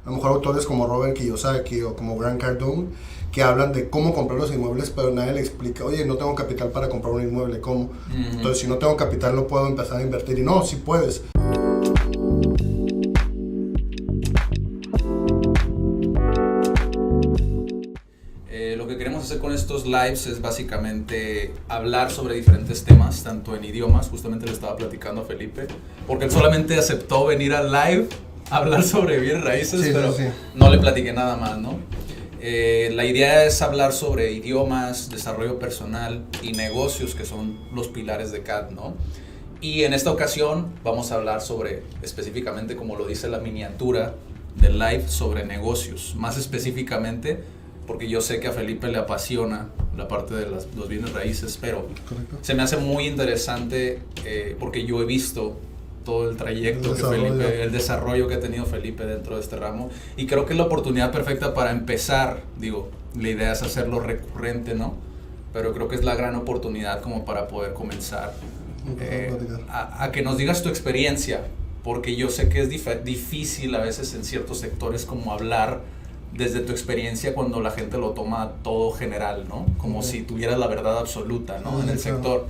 a lo mejor autores como Robert Kiyosaki o como Grant Cardone, que hablan de cómo comprar los inmuebles, pero nadie le explica, oye, no tengo capital para comprar un inmueble, ¿cómo? Entonces, si no tengo capital, no puedo empezar a invertir. Y no, sí puedes. Lo que queremos hacer con estos lives es básicamente hablar sobre diferentes temas, tanto en idiomas, justamente le estaba platicando a Felipe, porque él solamente aceptó venir al live a hablar sobre bienes raíces, Sí, pero sí. no le platiqué nada más, ¿no? La idea es hablar sobre idiomas, desarrollo personal y negocios, que son los pilares de CAD, ¿no? Y en esta ocasión vamos a hablar sobre, específicamente como lo dice la miniatura del live, sobre negocios, más específicamente porque yo sé que a Felipe le apasiona la parte de los bienes raíces, pero Correcto. se me hace muy interesante porque yo he visto todo el trayecto el desarrollo que ha tenido Felipe dentro de este ramo, y creo que es la oportunidad perfecta para empezar. Digo, la idea es hacerlo recurrente, ¿no? Pero creo que es la gran oportunidad como para poder comenzar a que nos digas tu experiencia, porque yo sé que es difícil a veces en ciertos sectores como hablar desde tu experiencia cuando la gente lo toma todo general, ¿no? Como si tuvieras la verdad absoluta, ¿no? En el sector.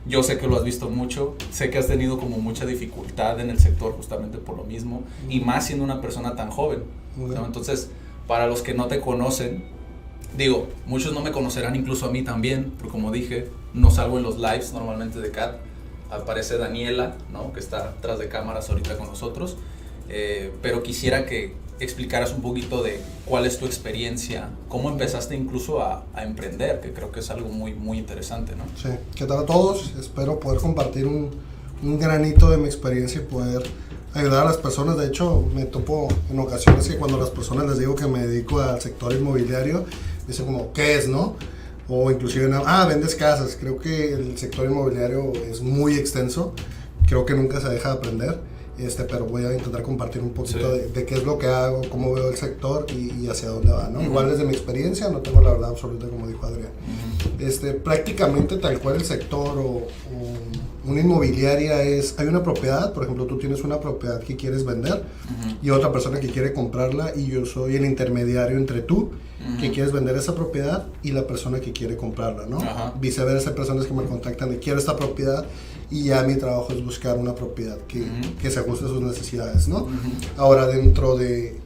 Yo sé que lo has visto mucho, sé que has tenido como mucha dificultad en el sector justamente por lo mismo, y más siendo una persona tan joven, ¿no? Entonces, para los que no te conocen, digo, muchos no me conocerán, incluso a mí también, porque como dije, no salgo en los lives normalmente de CAD. Aparece Daniela, ¿no? Que está atrás de cámaras ahorita con nosotros, pero quisiera que explicaras un poquito de cuál es tu experiencia, cómo empezaste incluso a emprender, que creo que es algo muy, muy interesante, ¿no? Sí, ¿qué tal a todos? Espero poder compartir un granito de mi experiencia y poder ayudar a las personas. De hecho, me topo en ocasiones que cuando las personas les digo que me dedico al sector inmobiliario, dicen como, ¿qué es, no? O inclusive, vendes casas. Creo que el sector inmobiliario es muy extenso, creo que nunca se deja de aprender. Pero voy a intentar compartir un poquito de qué es lo que hago, cómo veo el sector y hacia dónde va, ¿no? Igual desde mi experiencia, no tengo la verdad absoluta, como dijo Adrián. Prácticamente tal cual el sector o una inmobiliaria es, hay una propiedad, por ejemplo, tú tienes una propiedad que quieres vender y otra persona que quiere comprarla, y yo soy el intermediario entre tú, que quieres vender esa propiedad, y la persona que quiere comprarla, ¿no? Viceversa, hay personas que me contactan de quiero esta propiedad, y ya mi trabajo es buscar una propiedad que se ajuste a sus necesidades, ¿no? Ahora, dentro de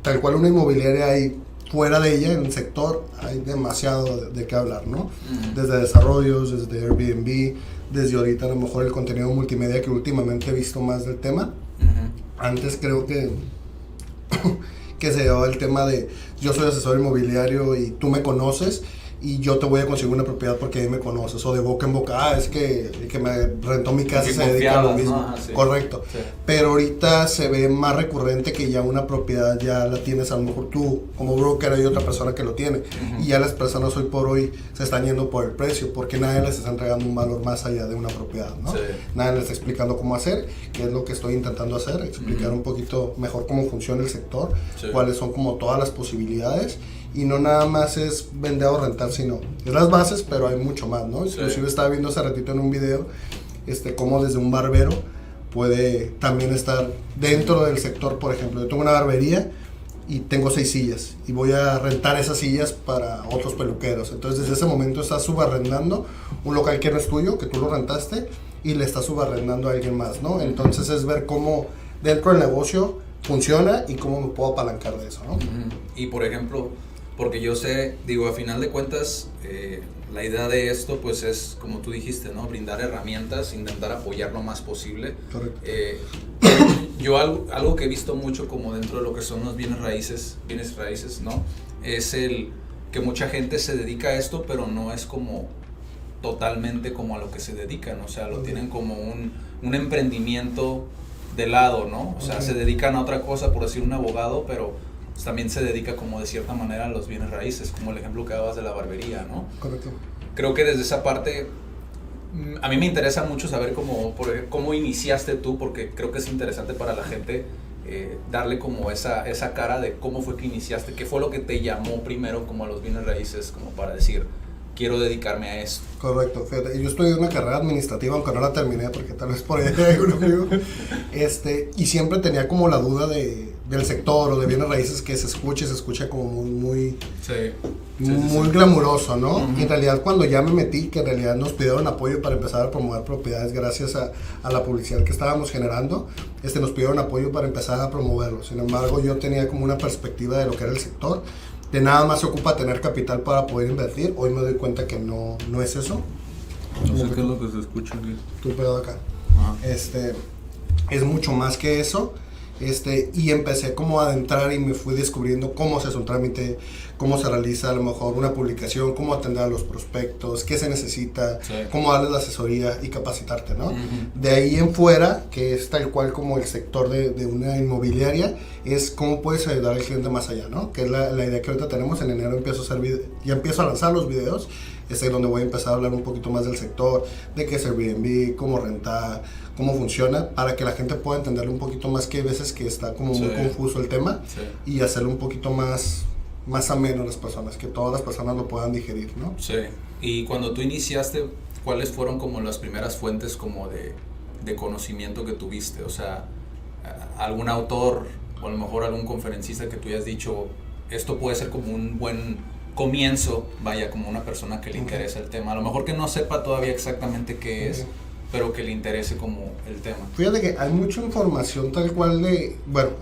tal cual una inmobiliaria hay, fuera de ella, en el sector, hay demasiado de qué hablar, ¿no? Desde desarrollos, desde Airbnb, desde ahorita a lo mejor el contenido multimedia, que últimamente he visto más del tema. Antes creo que se llevaba el tema de yo soy asesor inmobiliario y tú me conoces y yo te voy a conseguir una propiedad porque ahí me conoces, o de boca en boca, es que el que me rentó mi casa se dedica a lo mismo, ¿no? Sí. Correcto, sí. Pero ahorita se ve más recurrente que ya una propiedad ya la tienes, a lo mejor tú como broker hay otra persona que lo tiene, y ya las personas hoy por hoy se están yendo por el precio, porque nadie les está entregando un valor más allá de una propiedad, ¿no? Sí. Nadie les está explicando cómo hacer, que es lo que estoy intentando hacer, explicar un poquito mejor cómo funciona el sector, cuáles son como todas las posibilidades. Y no nada más es vender o rentar, sino es las bases, pero hay mucho más, ¿no? Inclusive estaba viendo hace ratito en un video cómo desde un barbero puede también estar dentro del sector. Por ejemplo, yo tengo una barbería y tengo 6 sillas y voy a rentar esas sillas para otros peluqueros. Entonces desde ese momento estás subarrendando un local que no es tuyo, que tú lo rentaste, y le estás subarrendando a alguien más, ¿no? Entonces es ver cómo dentro del negocio funciona y cómo me puedo apalancar de eso, ¿no? Y por ejemplo, porque yo sé, digo, a final de cuentas, la idea de esto, pues es, como tú dijiste, ¿no? Brindar herramientas, intentar apoyar lo más posible. Correcto. Yo algo que he visto mucho como dentro de lo que son los bienes raíces, ¿no? Es el que mucha gente se dedica a esto, pero no es como totalmente como a lo que se dedican, o sea, lo tienen como un emprendimiento de lado, ¿no? O sea, se dedican a otra cosa, por decir un abogado, pero también se dedica como de cierta manera a los bienes raíces, como el ejemplo que dabas de la barbería, ¿no? Correcto. Creo que desde esa parte, a mí me interesa mucho saber cómo iniciaste tú, porque creo que es interesante para la gente darle como esa cara de cómo fue que iniciaste, qué fue lo que te llamó primero como a los bienes raíces, como para decir, quiero dedicarme a esto. Correcto, fíjate, yo estudié una carrera administrativa, aunque no la terminé porque tal vez por ahí hay un amigo, y siempre tenía como la duda de del sector o de bienes raíces que se escucha como muy Sí. glamuroso, ¿no? Y en realidad cuando ya me metí, que en realidad nos pidieron apoyo para empezar a promover propiedades gracias a la publicidad que estábamos generando, nos pidieron apoyo para empezar a promoverlo. Sin embargo, yo tenía como una perspectiva de lo que era el sector, de nada más se ocupa tener capital para poder invertir. Hoy me doy cuenta que no es eso. No sé qué es lo que se escucha aquí. Tu pedo acá. Ajá. Es mucho más que eso. Y empecé como a adentrar y me fui descubriendo cómo se hace un trámite, cómo se realiza a lo mejor una publicación, cómo atender a los prospectos, qué se necesita, Sí. cómo darles la asesoría y capacitarte, ¿no? Ujú. De ahí en fuera, que es tal cual como el sector de una inmobiliaria, es cómo puedes ayudar al cliente más allá, ¿no? Que es la idea que ahorita tenemos. En enero empiezo a hacer ya empiezo a lanzar los videos, donde voy a empezar a hablar un poquito más del sector, de qué es Airbnb, cómo rentar, cómo funciona, para que la gente pueda entenderlo un poquito más, que hay veces que está como muy confuso el tema, y hacerlo un poquito más ameno a las personas, que todas las personas lo puedan digerir, ¿no? Sí. Y cuando tú iniciaste, ¿cuáles fueron como las primeras fuentes como de conocimiento que tuviste? O sea, algún autor o a lo mejor algún conferencista que tú hayas dicho, esto puede ser como un buen comienzo, vaya, como una persona que le interesa el tema. A lo mejor que no sepa todavía exactamente qué es, pero que le interese como el tema. Fíjate que hay mucha información tal cual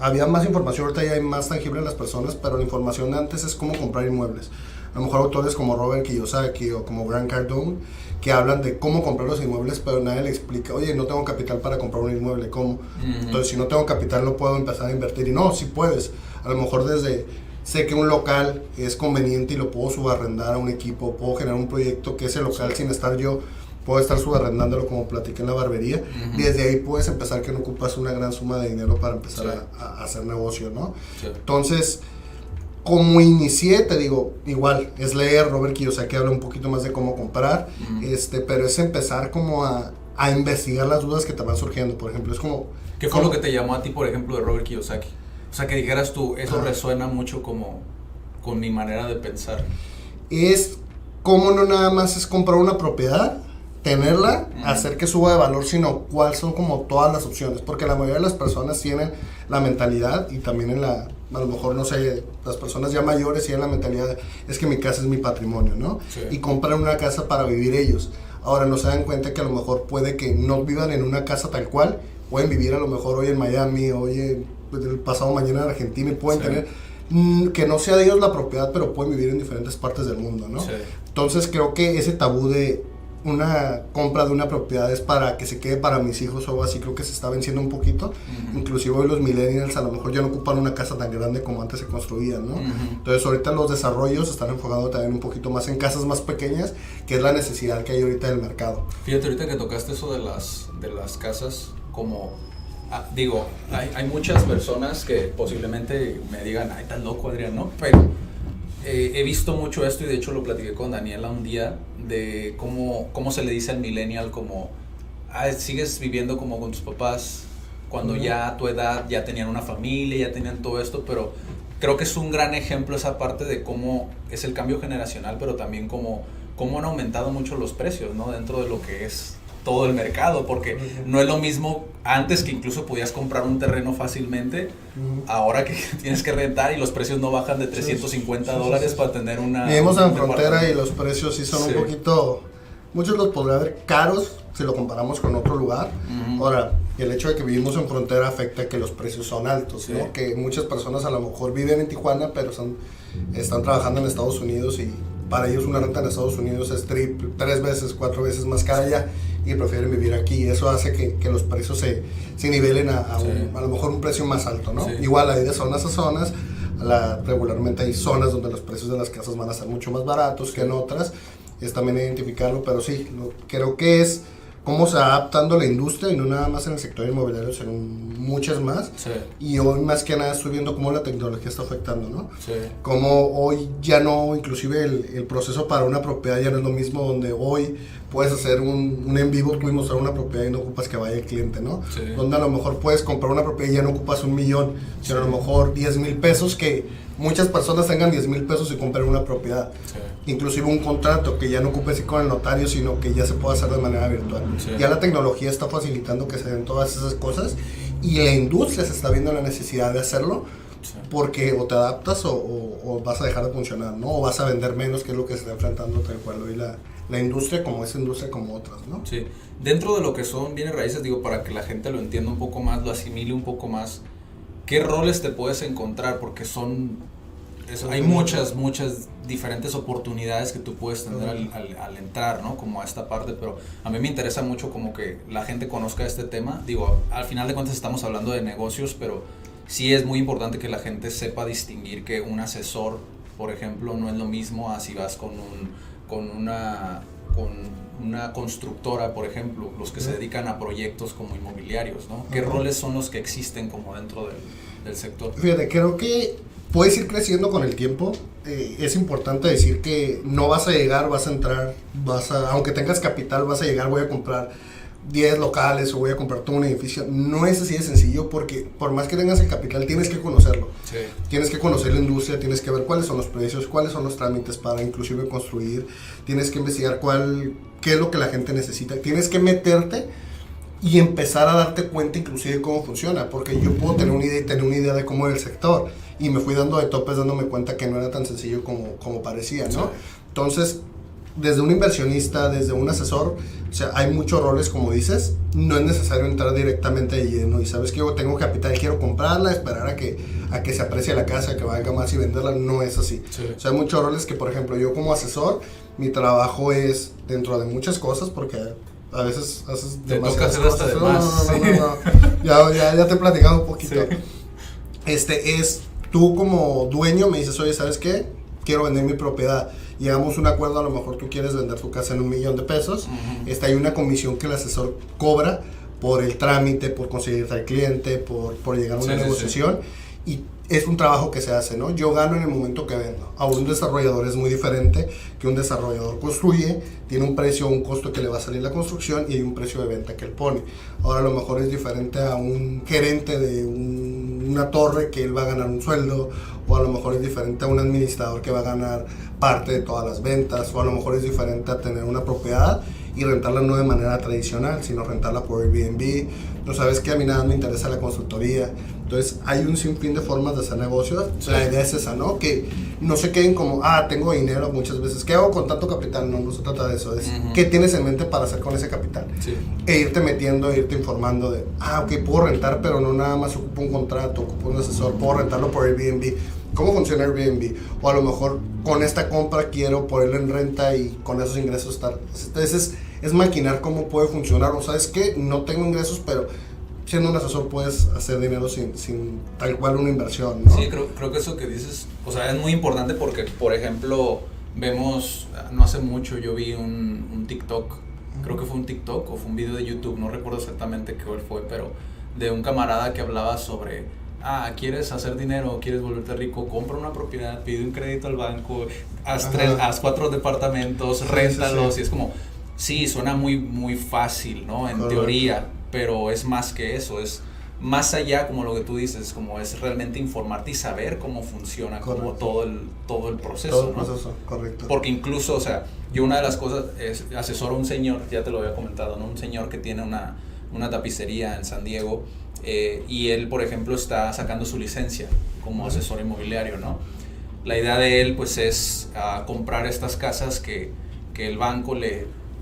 había más información, ahorita ya hay más tangible en las personas, pero la información de antes es cómo comprar inmuebles. A lo mejor autores como Robert Kiyosaki o como Grant Cardone, que hablan de cómo comprar los inmuebles, pero nadie le explica, oye, no tengo capital para comprar un inmueble, ¿cómo? Uh-huh. Entonces, si no tengo capital, no puedo empezar a invertir. Y no, sí puedes. A lo mejor sé que un local es conveniente y lo puedo subarrendar a un equipo, puedo generar un proyecto que ese local, sin estar yo, puedo estar subarrendándolo como platiqué en la barbería. Uh-huh. Desde ahí puedes empezar, que no ocupas una gran suma de dinero para empezar a hacer negocio, ¿no? Sí. Entonces, como inicié, te digo, igual, es leer Robert Kiyosaki, habla un poquito más de cómo comprar, uh-huh. Pero es empezar como a investigar las dudas que te van surgiendo. Por ejemplo, es como... ¿Qué fue lo que te llamó a ti, por ejemplo, de Robert Kiyosaki? O sea, que dijeras tú, eso resuena mucho como con mi manera de pensar. Es como no nada más es comprar una propiedad, tenerla, uh-huh. hacer que suba de valor, sino cuáles son como todas las opciones. Porque la mayoría de las personas tienen la mentalidad, y también a lo mejor, no sé, las personas ya mayores tienen la mentalidad, es que mi casa es mi patrimonio, ¿no? Sí. Y compran una casa para vivir ellos. Ahora no se dan cuenta que a lo mejor puede que no vivan en una casa tal cual, pueden vivir a lo mejor hoy en Miami, hoy el pasado mañana en Argentina, y pueden tener, que no sea de ellos la propiedad, pero pueden vivir en diferentes partes del mundo, ¿no? Sí. Entonces creo que ese tabú de una compra de una propiedad es para que se quede para mis hijos o algo así, creo que se está venciendo un poquito. Uh-huh. Inclusive hoy los millennials a lo mejor ya no ocupan una casa tan grande como antes se construían, ¿no? Uh-huh. Entonces ahorita los desarrollos están enfocados también un poquito más en casas más pequeñas, que es la necesidad que hay ahorita del mercado. Fíjate, ahorita que tocaste eso de las casas, como... digo, hay muchas personas que posiblemente me digan, ay, estás loco, Adrián, ¿no? Pero he visto mucho esto, y de hecho lo platiqué con Daniela un día, de cómo se le dice al millennial, como, sigues viviendo como con tus papás, cuando ya a tu edad ya tenían una familia, ya tenían todo esto, pero creo que es un gran ejemplo esa parte de cómo es el cambio generacional, pero también cómo han aumentado mucho los precios, ¿no? Dentro de lo que es todo el mercado, porque uh-huh. no es lo mismo antes, que incluso podías comprar un terreno fácilmente, uh-huh. ahora que tienes que rentar y los precios no bajan de $350 para tener una... Vivimos en frontera y los precios sí son un poquito, muchos los podrían ver caros si lo comparamos con otro lugar. Uh-huh. Ahora, el hecho de que vivimos en frontera afecta a que los precios son altos, ¿no? Que muchas personas a lo mejor viven en Tijuana, pero están trabajando en Estados Unidos, y para ellos una renta en Estados Unidos es 3 veces, 4 veces más cara allá, y prefieren vivir aquí. Eso hace que los precios se nivelen a lo mejor un precio más alto, ¿no? Sí. Igual hay de zonas a zonas, regularmente hay zonas donde los precios de las casas van a ser mucho más baratos que en otras, es también identificarlo, pero sí, creo que es cómo se va adaptando la industria, y no nada más en el sector inmobiliario, sino en muchas más. Sí. Y hoy más que nada estoy viendo cómo la tecnología está afectando, ¿no? Sí. Como hoy ya no, inclusive el proceso para una propiedad ya no es lo mismo, donde hoy puedes hacer un en vivo, tú y mostrar una propiedad y no ocupas que vaya el cliente, ¿no? Sí. Donde a lo mejor puedes comprar una propiedad y ya no ocupas $1 millón, sino a lo mejor 10,000 pesos, que muchas personas tengan 10,000 pesos y compren una propiedad. Sí. Inclusive un contrato que ya no ocupes con el notario, sino que ya se puede hacer de manera virtual. Sí. Ya la tecnología está facilitando que se den todas esas cosas, y la industria se está viendo la necesidad de hacerlo, Sí. porque o te adaptas o vas a dejar de funcionar, ¿no? O vas a vender menos, que es lo que se está enfrentando tal cual hoy la industria, como esa industria como otras, ¿no? Sí. Dentro de lo que son bienes raíces, digo, para que la gente lo entienda un poco más, lo asimile un poco más, ¿qué roles te puedes encontrar? Porque hay muchas diferentes oportunidades que tú puedes tener al entrar, ¿no? Como a esta parte, pero a mí me interesa mucho como que la gente conozca este tema. Digo, al final de cuentas estamos hablando de negocios, pero sí es muy importante que la gente sepa distinguir que un asesor, por ejemplo, no es lo mismo a si vas con una constructora, por ejemplo, los que se dedican a proyectos como inmobiliarios, ¿no? ¿Qué roles son los que existen como dentro del sector? Fíjate, creo que puedes ir creciendo con el tiempo. Es importante decir que no vas a llegar, vas a entrar, aunque tengas capital, vas a llegar, voy a comprar 10 locales o voy a comprar todo un edificio. No es así de sencillo, porque por más que tengas el capital, tienes que conocerlo. Sí. Tienes que conocer la industria, tienes que ver cuáles son los precios, cuáles son los trámites para inclusive construir, tienes que investigar qué es lo que la gente necesita, tienes que meterte y empezar a darte cuenta inclusive de cómo funciona, porque yo puedo tener una idea de cómo es el sector, y me fui dando de topes dándome cuenta que no era tan sencillo como parecía, ¿no? Sí. Entonces, desde un inversionista, desde un asesor, o sea, hay muchos roles, como dices. No es necesario entrar directamente de lleno y sabes que yo tengo capital, quiero comprarla, esperar a que se aprecie la casa, que valga más y venderla. No es así. Sí. O sea, hay muchos roles que, por ejemplo, yo como asesor, mi trabajo es dentro de muchas cosas, porque a veces haces te demasiadas toca hacer hasta cosas. de más. No. Ya te he platicado un poquito. Sí. Es tú como dueño me dices, oye, ¿sabes qué? Quiero vender mi propiedad. Llegamos a un acuerdo, a lo mejor tú quieres vender tu casa en $1 millón. Hay una comisión que el asesor cobra por el trámite, por conseguirte al cliente, por llegar a una negociación. Y es un trabajo que se hace, ¿no? Yo gano en el momento que vendo. A un desarrollador es muy diferente, que un desarrollador construye, tiene un precio, un costo que le va a salir la construcción, y hay un precio de venta que él pone. Ahora a lo mejor es diferente a un gerente de una torre, que él va a ganar un sueldo, o a lo mejor es diferente a un administrador que va a ganar parte de todas las ventas, o a lo mejor es diferente a tener una propiedad y rentarla no de manera tradicional, sino rentarla por Airbnb. No sabes que a mí nada me interesa la consultoría. Entonces hay un sinfín de formas de hacer negocios. Sí. La idea es esa, ¿no? Que no se queden como, tengo dinero muchas veces. ¿Qué hago con tanto capital? No se trata de eso. Es qué tienes en mente para hacer con ese capital. Sí. E irte metiendo, irte informando de, ok, puedo rentar, pero no nada más ocupo un contrato, ocupo un asesor, puedo rentarlo por Airbnb. ¿Cómo funciona Airbnb? O a lo mejor con esta compra quiero ponerlo en renta y con esos ingresos estar. Entonces es maquinar cómo puede funcionar. O sabes que no tengo ingresos, pero siendo un asesor puedes hacer dinero sin tal cual una inversión, ¿no? Sí, creo que eso que dices, o sea, es muy importante porque, por ejemplo, vemos, no hace mucho yo vi un TikTok, creo que fue un TikTok o fue un video de YouTube, no recuerdo exactamente qué fue, pero de un camarada que hablaba sobre, ¿quieres hacer dinero? ¿Quieres volverte rico? Compra una propiedad, pide un crédito al banco, haz 4 departamentos, réntalos, y es como, sí, suena muy, muy fácil, ¿no? En teoría, pero es más que eso, es más allá, como lo que tú dices, como es realmente informarte y saber cómo funciona, como todo el proceso, todo el ¿no? proceso, correcto. Porque incluso, o sea, yo una de las cosas es asesoro a un señor, ya te lo había comentado, ¿no? Un señor que tiene una tapicería en San Diego, y él, por ejemplo, está sacando su licencia como asesor inmobiliario, ¿no? La idea de él, pues, es comprar estas casas que el banco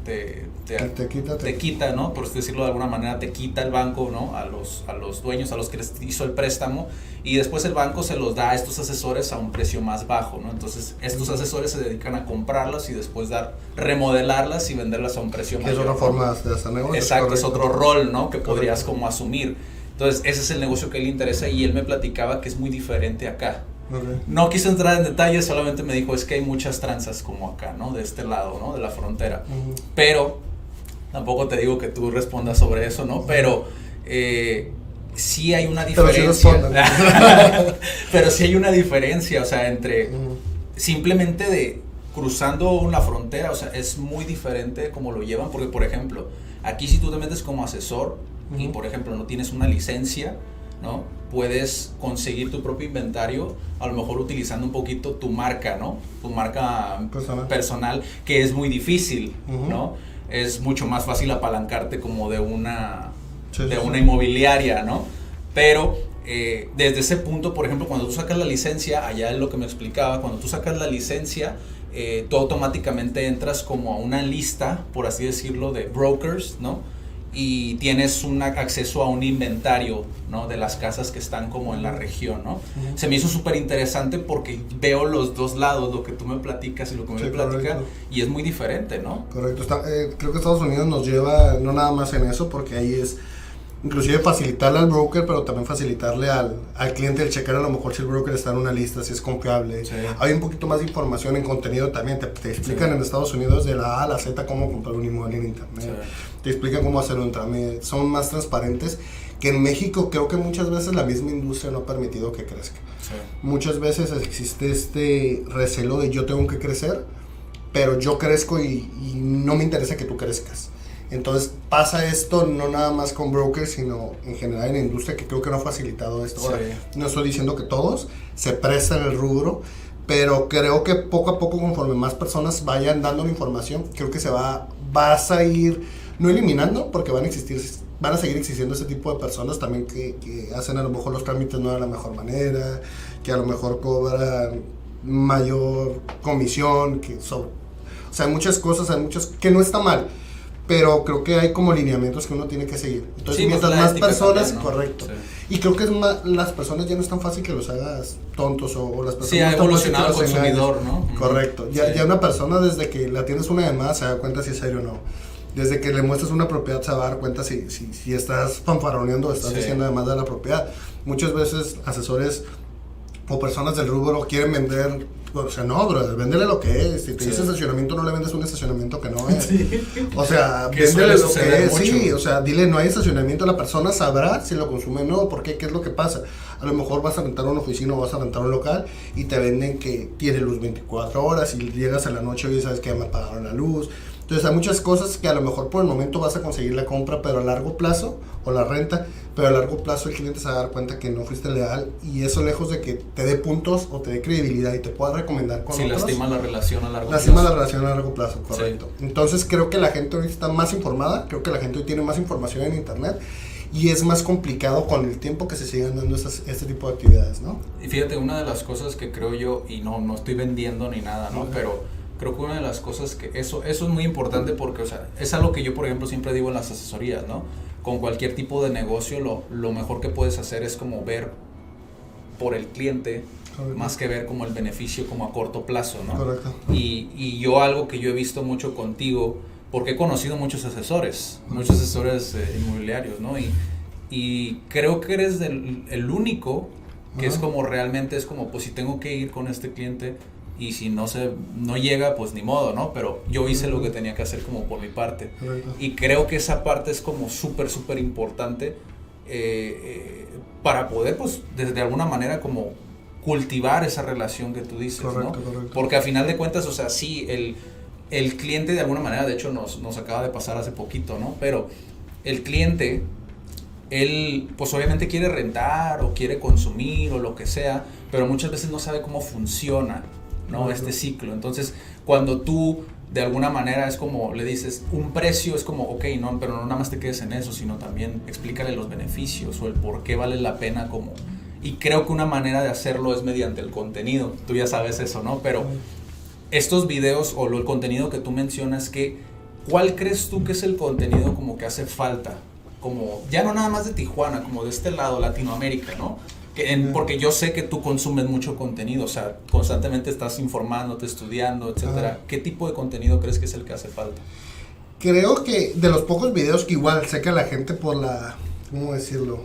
te quita, ¿no? Por decirlo de alguna manera, te quita el banco, ¿no? A los dueños, a los que les hizo el préstamo, y después el banco se los da a estos asesores a un precio más bajo, ¿no? Entonces, estos asesores se dedican a comprarlas y después remodelarlas y venderlas a un precio mayor. Es otra forma de hacer negocio. Exacto, es otro rol, ¿no? Que podrías como asumir. Entonces, ese es el negocio que a él le interesa, y él me platicaba que es muy diferente acá. Okay. No quise entrar en detalles, solamente me dijo, es que hay muchas tranzas como acá, ¿no? De este lado, ¿no? De la frontera. Pero tampoco te digo que tú respondas sobre eso, ¿no? Pero sí hay una diferencia. Pero sí hay una diferencia, o sea, entre simplemente de cruzando la frontera, o sea, es muy diferente como lo llevan, porque, por ejemplo, aquí si tú te metes como asesor y, por ejemplo, no tienes una licencia, ¿no? Puedes conseguir tu propio inventario, a lo mejor utilizando un poquito tu marca, ¿no? Tu marca personal, que es muy difícil, ¿no? Es mucho más fácil apalancarte como de una inmobiliaria, ¿no? Pero desde ese punto, por ejemplo, cuando tú sacas la licencia, allá es lo que me explicaba, cuando tú sacas la licencia, tú automáticamente entras como a una lista, por así decirlo, de brokers, ¿no? Y tienes un acceso a un inventario, ¿no? De las casas que están como en la región, ¿no? Uh-huh. Se me hizo súper interesante porque veo los dos lados, lo que tú me platicas y lo que me platicas, y es muy diferente, ¿no? Correcto. Creo que Estados Unidos nos lleva no nada más en eso, porque ahí es inclusive facilitarle al broker, pero también facilitarle al cliente el checar a lo mejor si el broker está en una lista, si es confiable. Sí. Hay un poquito más de información en contenido también. Te explican en Estados Unidos de la A a la Z cómo comprar un inmueble en internet. Sí. Te explican cómo hacer un trámite. Son más transparentes que en México. Creo que muchas veces la misma industria no ha permitido que crezca. Sí. Muchas veces existe este recelo de yo tengo que crecer, pero yo crezco y no me interesa que tú crezcas. Entonces pasa esto no nada más con brokers, sino en general en la industria, que creo que no ha facilitado esto. Sí. Ahora, no estoy diciendo que todos se prestan el rubro, pero creo que poco a poco, conforme más personas vayan dando la información, creo que vas a ir, no eliminando, porque van a seguir existiendo ese tipo de personas también que hacen a lo mejor los trámites no de la mejor manera, que a lo mejor cobran mayor comisión, o sea, hay muchas cosas, que no está mal, pero creo que hay como lineamientos que uno tiene que seguir. Entonces, sí, mientras más personas, también, ¿no? Correcto. Sí. Y creo que las personas ya no es tan fácil que los hagas tontos o las personas. Sí, ha evolucionado el consumidor, ¿no? Correcto. Ya una persona, desde que la tienes una llamada, se da cuenta si es serio o no. Desde que le muestras una propiedad, se va a dar cuenta si estás fanfaroneando o estás diciendo además de la propiedad. Muchas veces asesores o personas del rubro quieren vender. O sea, no, bro, véndele lo que es. Si te dice estacionamiento, no le vendes un estacionamiento que no es. Sí. O sea, véndele lo que es. Mucho. Sí, o sea, dile no hay estacionamiento, la persona sabrá si lo consume o no. ¿Por qué? ¿Qué es lo que pasa? A lo mejor vas a rentar una oficina o vas a rentar un local y te venden que tiene luz 24 horas y llegas a la noche y sabes que ya me apagaron la luz. Entonces hay muchas cosas que a lo mejor por el momento vas a conseguir la compra, pero a largo plazo, o la renta, pero a largo plazo el cliente se va a dar cuenta que no fuiste leal, y eso, lejos de que te dé puntos o te dé credibilidad y te pueda recomendar con otros. Lastima la relación a largo plazo. Lastima la relación a largo plazo, correcto. Sí. Entonces creo que la gente hoy está más informada, creo que la gente hoy tiene más información en internet, y es más complicado con el tiempo que se sigan dando este tipo de actividades, ¿no? Y fíjate, una de las cosas que creo yo, y no estoy vendiendo ni nada, ¿no? Pero creo que una de las cosas que eso es muy importante, porque, o sea, es algo que yo, por ejemplo, siempre digo en las asesorías, ¿no? Con cualquier tipo de negocio, lo mejor que puedes hacer es como ver por el cliente, correcto, más que ver como el beneficio como a corto plazo, ¿no? Correcto. Y yo, algo que yo he visto mucho contigo, porque he conocido muchos asesores inmobiliarios, ¿no? Y creo que eres el único que es como realmente, es como, pues si tengo que ir con este cliente, y si no llega, pues ni modo, ¿no? Pero yo hice lo que tenía que hacer como por mi parte. Correcto. Y creo que esa parte es como súper, súper importante para poder, pues, de alguna manera como cultivar esa relación que tú dices, correcto, ¿no? Correcto. Porque a final de cuentas, o sea, sí, el cliente de alguna manera, de hecho nos acaba de pasar hace poquito, ¿no? Pero el cliente, él pues obviamente quiere rentar o quiere consumir o lo que sea, pero muchas veces no sabe cómo funciona, ¿no? Este ciclo. Entonces, cuando tú de alguna manera es como le dices un precio, es como, ok, no, pero no nada más te quedes en eso, sino también explícale los beneficios o el por qué vale la pena como. Y creo que una manera de hacerlo es mediante el contenido. Tú ya sabes eso, ¿no? Pero estos videos o el contenido que tú mencionas, ¿cuál crees tú que es el contenido como que hace falta? Como, ya no nada más de Tijuana, como de este lado, Latinoamérica, ¿no? Porque yo sé que tú consumes mucho contenido, o sea, constantemente estás informándote, estudiando, etcétera. ¿Qué tipo de contenido crees que es el que hace falta? Creo que de los pocos videos que igual sé que a la gente por la, ¿cómo decirlo?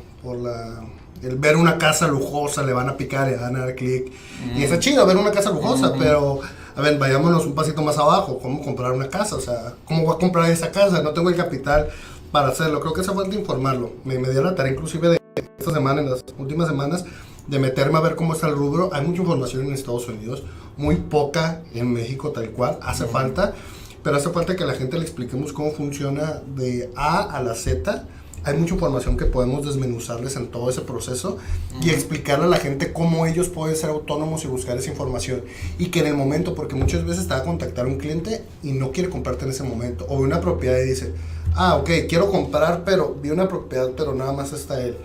El ver una casa lujosa le van a picar y van a dar clic. Y está chido ver una casa lujosa, pero a ver, vayámonos un pasito más abajo. ¿Cómo comprar una casa? O sea, ¿cómo voy a comprar esa casa? No tengo el capital para hacerlo. Creo que esa falta de informarlo. Me dio la tarea inclusive de esta semana, en las últimas semanas, de meterme a ver cómo está el rubro. Hay mucha información en Estados Unidos, muy poca en México tal cual. Hace falta, pero hace falta que a la gente le expliquemos cómo funciona de A a la Z. Hay mucha información que podemos desmenuzarles en todo ese proceso y explicarle a la gente cómo ellos pueden ser autónomos y buscar esa información. Y que en el momento, porque muchas veces te va a contactar un cliente y no quiere comprarte en ese momento. O ve una propiedad y dice, ok, quiero comprar, pero vi una propiedad, pero nada más está él.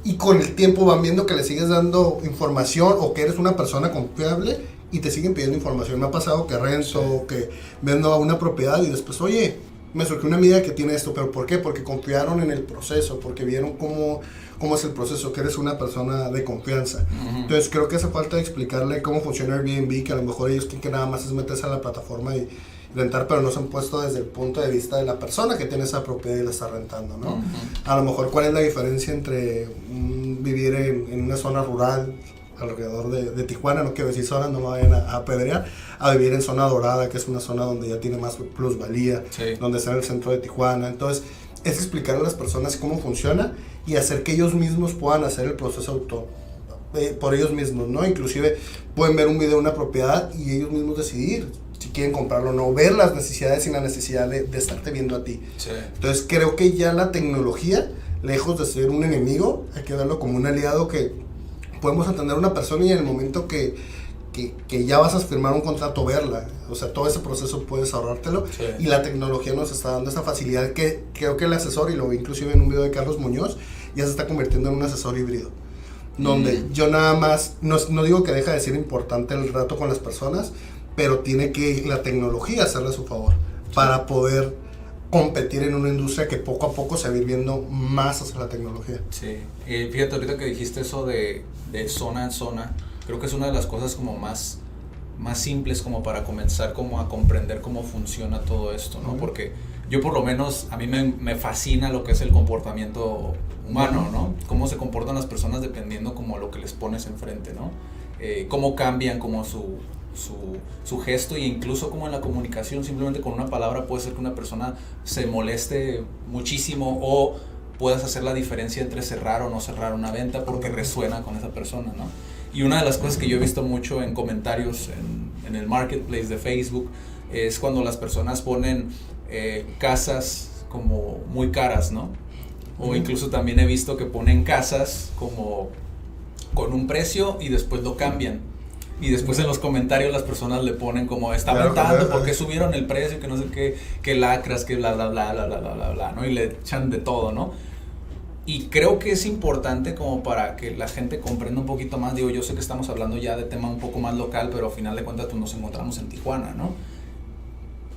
y con el tiempo van viendo que le sigues dando información o que eres una persona confiable y te siguen pidiendo información. Me ha pasado que rento o que vendo una propiedad y después, oye, me surgió una amiga que tiene esto, pero ¿por qué? Porque confiaron en el proceso, porque vieron cómo es el proceso, que eres una persona de confianza. Entonces creo que hace falta explicarle cómo funciona Airbnb, que a lo mejor ellos creen que nada más es meterse a la plataforma y rentar, pero no se han puesto desde el punto de vista de la persona que tiene esa propiedad y la está rentando, ¿no? A lo mejor cuál es la diferencia entre vivir en una zona rural alrededor de Tijuana, no quiero decir zona, no me vayan a apedrear, a vivir en zona dorada, que es una zona donde ya tiene más plusvalía, donde está en el centro de Tijuana. Entonces es explicar a las personas cómo funciona y hacer que ellos mismos puedan hacer el proceso por ellos mismos, ¿no? Inclusive pueden ver un video de una propiedad y ellos mismos decidir si quieren comprarlo o no, ver las necesidades sin la necesidad de estarte viendo a ti. Entonces creo que ya la tecnología, lejos de ser un enemigo, hay que verlo como un aliado que podemos entender a una persona y en el momento que ya vas a firmar un contrato, verla. O sea, todo ese proceso puedes ahorrártelo. Y la tecnología nos está dando esa facilidad que creo que el asesor, y lo vi inclusive en un video de Carlos Muñoz, ya se está convirtiendo en un asesor híbrido. Donde yo nada más, no digo que deja de ser importante el trato con las personas, pero tiene que la tecnología hacerle a su favor para poder competir en una industria que poco a poco se va a ir viendo más hacia la tecnología. Sí, fíjate, ahorita que dijiste eso de zona en zona, creo que es una de las cosas como más simples como para comenzar como a comprender cómo funciona todo esto, ¿no? Porque yo por lo menos, a mí me fascina lo que es el comportamiento humano, ¿no? Cómo se comportan las personas dependiendo como lo que les pones enfrente, ¿no? Cómo cambian como su gesto, e incluso como en la comunicación, simplemente con una palabra puede ser que una persona se moleste muchísimo o puedas hacer la diferencia entre cerrar o no cerrar una venta porque resuena con esa persona, ¿no? Y una de las cosas que yo he visto mucho en comentarios en el marketplace de Facebook es cuando las personas ponen casas como muy caras, ¿no? O incluso también he visto que ponen casas como con un precio y después lo cambian. Y después en los comentarios las personas le ponen como, está aumentando, ¿por qué subieron el precio? Que no sé qué, que lacras, que bla, bla, bla, bla, bla, bla, bla, bla, ¿no? Y le echan de todo, ¿no? Y creo que es importante como para que la gente comprenda un poquito más. Digo, yo sé que estamos hablando ya de tema un poco más local, pero al final de cuentas pues nos encontramos en Tijuana, ¿no?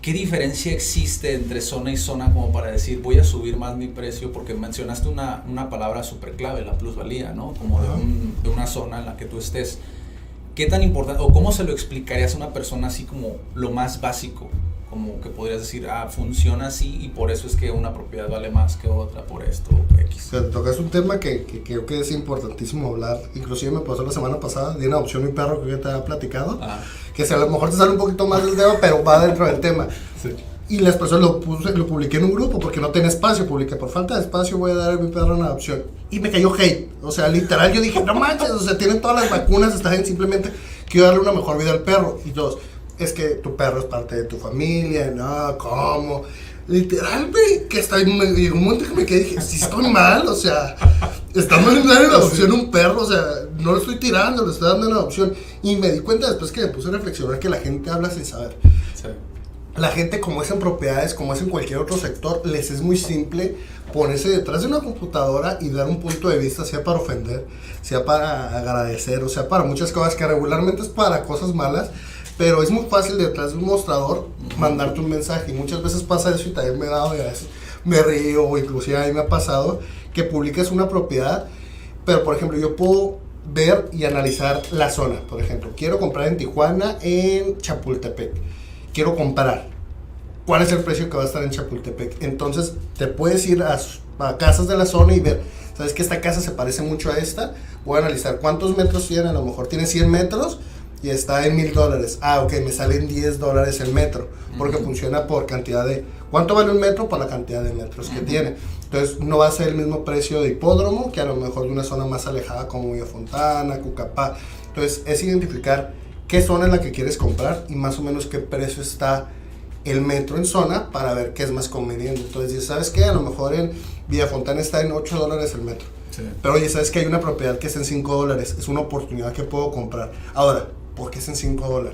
¿Qué diferencia existe entre zona y zona como para decir voy a subir más mi precio? Porque mencionaste una palabra súper clave, la plusvalía, ¿no? Como de una zona en la que tú estés. ¿Qué tan importante, o cómo se lo explicarías a una persona así como lo más básico? Como que podrías decir, funciona así y por eso es que una propiedad vale más que otra por esto, X. O sea, tocas un tema que creo que es importantísimo hablar. Inclusive me pasó la semana pasada, di una adopción mi perro que ya te había platicado. Que a lo mejor te sale un poquito más del tema, pero va dentro del tema. Sí. Y las personas lo publiqué en un grupo porque no tenía espacio. Publiqué, por falta de espacio voy a dar a mi perro una adopción. Y me cayó hate. O sea, literal, yo dije, no manches, o sea, tienen todas las vacunas, está bien, simplemente quiero darle una mejor vida al perro. Y dos, es que tu perro es parte de tu familia, no, ¿cómo? Literal, güey, que hasta llegó un momento que me quedé y dije, sí estoy mal, o sea, está mal en dar en adopción un perro, o sea, no lo estoy tirando, lo estoy dando en adopción. Y me di cuenta después que me puse a reflexionar que la gente habla sin saber. Sí. La gente, como es en propiedades, como es en cualquier otro sector, les es muy simple ponerse detrás de una computadora y dar un punto de vista, sea para ofender, sea para agradecer, o sea para muchas cosas que regularmente es para cosas malas. Pero es muy fácil detrás de un mostrador mandarte un mensaje y muchas veces pasa eso y también me he dado y a veces me río o inclusive a mí me ha pasado que publiques una propiedad, pero por ejemplo yo puedo ver y analizar la zona. Por ejemplo, quiero comprar en Tijuana, en Chapultepec, quiero comparar cuál es el precio que va a estar en Chapultepec. Entonces te puedes ir a casas de la zona y ver, sabes que esta casa se parece mucho a esta, voy a analizar cuántos metros tiene, a lo mejor tiene 100 metros y está en $1,000. Ok, me salen $10 el metro, porque funciona por cantidad de, ¿cuánto vale un metro? Por la cantidad de metros que tiene. Entonces no va a ser el mismo precio de hipódromo que a lo mejor de una zona más alejada como Villafontana, Cucapá. Entonces es identificar qué zona es la que quieres comprar y más o menos qué precio está el metro en zona para ver qué es más conveniente. Entonces, ¿sabes qué? A lo mejor en Villafontana está en $8 el metro. Sí. Pero oye, ¿sabes que hay una propiedad que está en $5? Es una oportunidad que puedo comprar. Ahora, ¿por qué es en $5?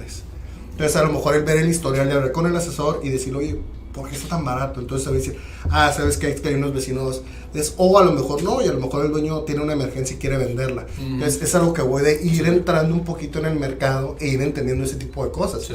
Entonces a lo mejor el ver el historial de hablar con el asesor y decir, oye, ¿por qué está tan barato? Entonces se va a decir, sabes que hay unos vecinos, o a lo mejor no, y a lo mejor el dueño tiene una emergencia y quiere venderla. Entonces es algo que voy de ir entrando un poquito en el mercado e ir entendiendo ese tipo de cosas.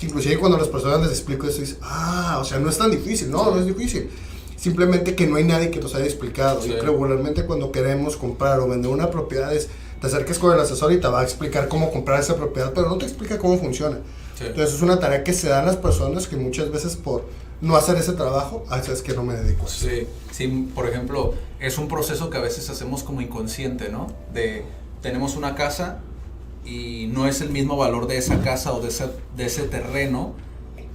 Inclusive cuando las personas les explico eso, dicen, o sea, no es tan difícil. No es difícil. Simplemente que no hay nadie que nos haya explicado. Yo creo regularmente cuando queremos comprar o vender una propiedad te acerques con el asesor y te va a explicar cómo comprar esa propiedad, pero no te explica cómo funciona. Entonces es una tarea que se dan las personas que muchas veces por no hacer ese trabajo, es que no me dedico. Sí, por ejemplo, es un proceso que a veces hacemos como inconsciente, ¿no? Tenemos una casa y no es el mismo valor de esa casa o de ese terreno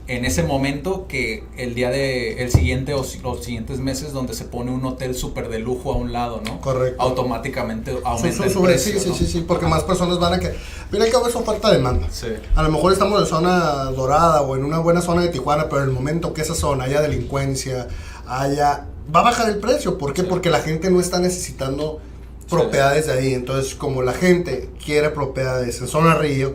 en ese momento que el siguiente o los siguientes meses donde se pone un hotel súper de lujo a un lado, ¿no? Correcto. Automáticamente aumenta el precio, ¿no? Sí, porque más personas van a que... Mira que es oferta-demanda. A lo mejor estamos en zona dorada o en una buena zona de Tijuana, pero en el momento que esa zona haya delincuencia, va a bajar el precio. ¿Por qué? Porque la gente no está necesitando propiedades de ahí. Entonces, como la gente quiere propiedades en zona río,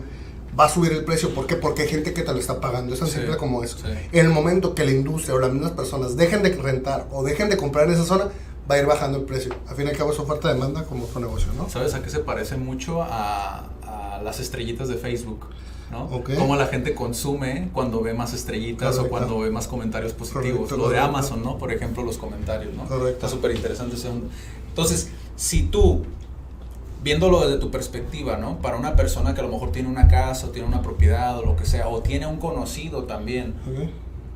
va a subir el precio. ¿Por qué? Porque hay gente que te lo está pagando. Es tan simple como eso. En el momento que la industria o las mismas personas dejen de rentar o dejen de comprar en esa zona, va a ir bajando el precio. Al fin y al cabo es oferta-demanda como otro negocio, ¿no? ¿Sabes a qué se parece mucho? A las estrellitas de Facebook, ¿no? Cómo la gente consume cuando ve más estrellitas. Correcto. O cuando ve más comentarios positivos. Correcto, de Amazon, ¿no? Por ejemplo, los comentarios, ¿no? Correcto. Está súper interesante ese mundo. Entonces, si tú, viéndolo desde tu perspectiva, ¿no? Para una persona que a lo mejor tiene una casa o tiene una propiedad o lo que sea, o tiene un conocido también,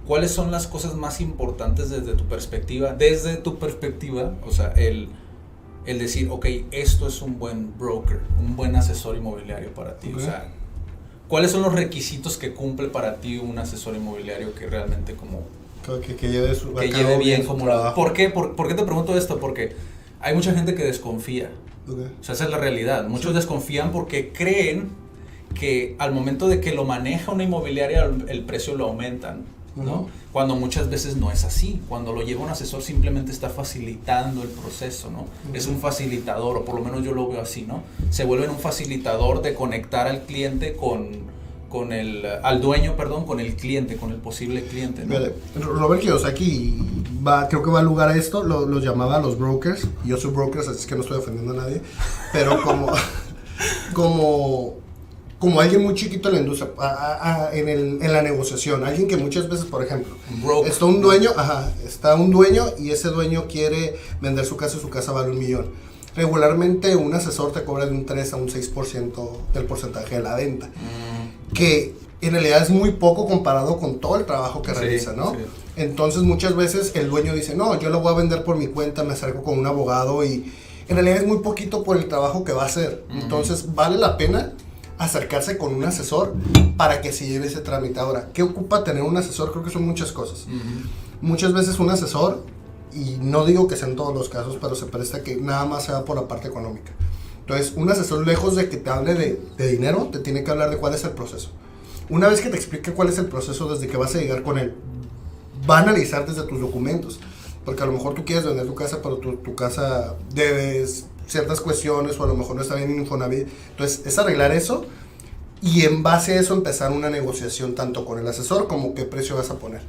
¿cuáles son las cosas más importantes desde tu perspectiva? Desde tu perspectiva, o sea, el decir, ok, esto es un buen broker, un buen asesor inmobiliario para ti. O sea, ¿cuáles son los requisitos que cumple para ti un asesor inmobiliario que realmente como... Que lleve bien como la... ¿Por qué te pregunto esto? Porque hay mucha gente que desconfía. O sea, esa es la realidad. Muchos desconfían porque creen que al momento de que lo maneja una inmobiliaria el precio lo aumentan, ¿no? Cuando muchas veces no es así. Cuando lo lleva un asesor simplemente está facilitando el proceso, ¿no? Es un facilitador, o por lo menos yo lo veo así, ¿no? Se vuelven un facilitador de conectar al cliente al dueño, con el cliente, con el posible cliente, ¿no? Robert Kiyosaki creo que va al lugar a esto, los llamaba los brokers. Yo soy broker, así es que no estoy ofendiendo a nadie, pero como alguien muy chiquito en la industria, en la negociación, alguien que muchas veces, por ejemplo, está un dueño y ese dueño quiere vender su casa y su casa vale $1 millón. Regularmente un asesor te cobra de un 3 a un 6% del porcentaje de la venta, que en realidad es muy poco comparado con todo el trabajo que realiza, ¿no? Sí. Entonces muchas veces el dueño dice, no, yo lo voy a vender por mi cuenta, me acerco con un abogado y en realidad es muy poquito por el trabajo que va a hacer. Entonces vale la pena acercarse con un asesor para que se lleve ese trámite. Ahora, ¿qué ocupa tener un asesor? Creo que son muchas cosas. Muchas veces un asesor, y no digo que sean todos los casos, pero se presta que nada más se va por la parte económica. Entonces, un asesor, lejos de que te hable de dinero, te tiene que hablar de cuál es el proceso. Una vez que te explique cuál es el proceso desde que vas a llegar con él, va a analizar desde tus documentos. Porque a lo mejor tú quieres vender tu casa, pero tu casa debes ciertas cuestiones, o a lo mejor no está bien en Infonavit. Entonces, es arreglar eso y en base a eso empezar una negociación tanto con el asesor como qué precio vas a poner.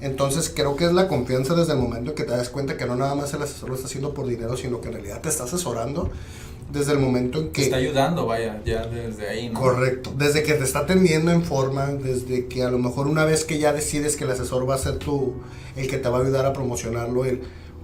Entonces, creo que es la confianza desde el momento que te das cuenta que no nada más el asesor lo está haciendo por dinero, sino que en realidad te está asesorando desde el momento en que... Te está ayudando, vaya, ya desde ahí, ¿no? Correcto. Desde que te está atendiendo en forma, desde que a lo mejor una vez que ya decides que el asesor va a ser el que te va a ayudar a promocionarlo,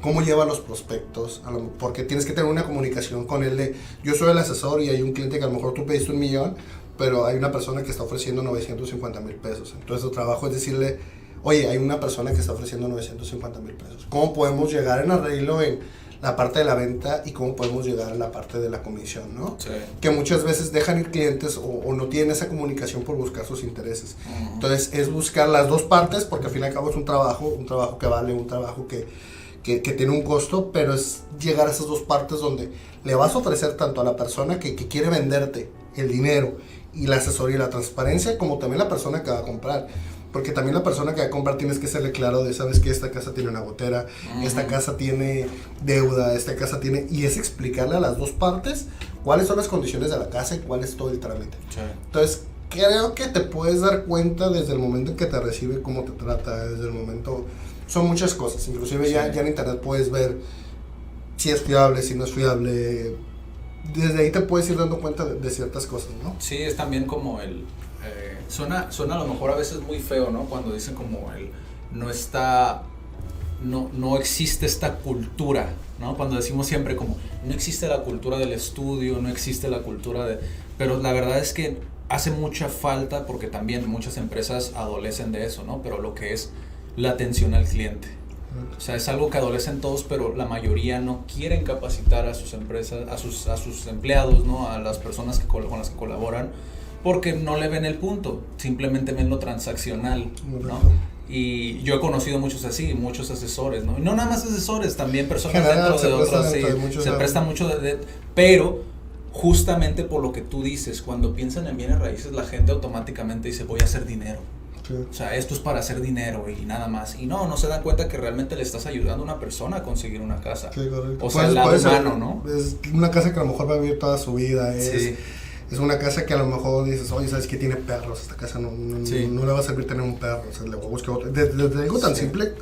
cómo lleva los prospectos, porque tienes que tener una comunicación con él de, yo soy el asesor y hay un cliente que a lo mejor tú pediste $1 millón, pero hay una persona que está ofreciendo 950,000 pesos. Entonces tu trabajo es decirle, oye, hay una persona que está ofreciendo 950,000 pesos. ¿Cómo podemos llegar en arreglo en la parte de la venta y cómo podemos llegar a la parte de la comisión, ¿no? Que muchas veces dejan ir clientes o no tienen esa comunicación por buscar sus intereses. Entonces es buscar las dos partes, porque al fin y al cabo es un trabajo que vale, un trabajo que tiene un costo, pero es llegar a esas dos partes donde le vas a ofrecer tanto a la persona que quiere venderte el dinero y la asesoría y la transparencia, como también la persona que va a comprar. Porque también la persona que va a comprar tienes que serle claro de, sabes que esta casa tiene una gotera, esta casa tiene deuda, esta casa tiene... Y es explicarle a las dos partes cuáles son las condiciones de la casa y cuál es todo el trámite. Entonces, creo que te puedes dar cuenta desde el momento en que te recibe, cómo te trata, desde el momento... Son muchas cosas, inclusive ya en internet puedes ver si es fiable, si no es fiable. Desde ahí te puedes ir dando cuenta de ciertas cosas, ¿no? Sí, es también como suena a lo mejor a veces muy feo, ¿no? Cuando dicen como no existe esta cultura, ¿no? Cuando decimos siempre como, no existe la cultura del estudio, no existe la cultura de... Pero la verdad es que hace mucha falta, porque también muchas empresas adolecen de eso, ¿no? Pero lo que es la atención al cliente. O sea, es algo que adolecen todos, pero la mayoría no quieren capacitar a sus empresas, a sus empleados, ¿no? A las personas con las que colaboran, porque no le ven el punto, simplemente ven lo transaccional, ¿no? Y yo he conocido muchos así, muchos asesores, ¿no? Y no nada más asesores, también personas dentro de otros, sí, se presta mucho pero justamente por lo que tú dices, cuando piensan en bienes raíces, la gente automáticamente dice, voy a hacer dinero. Sí. O sea, esto es para hacer dinero y nada más. Y no se dan cuenta que realmente le estás ayudando a una persona a conseguir una casa. Sí, correcto. O sea, el lado humano, ¿no? Es una casa que a lo mejor va a vivir toda su vida. Es una casa que a lo mejor dices, oye, ¿sabes qué? Tiene perros. Esta casa no le va a servir tener un perro. O sea, le voy a buscar otro. Desde algo tan simple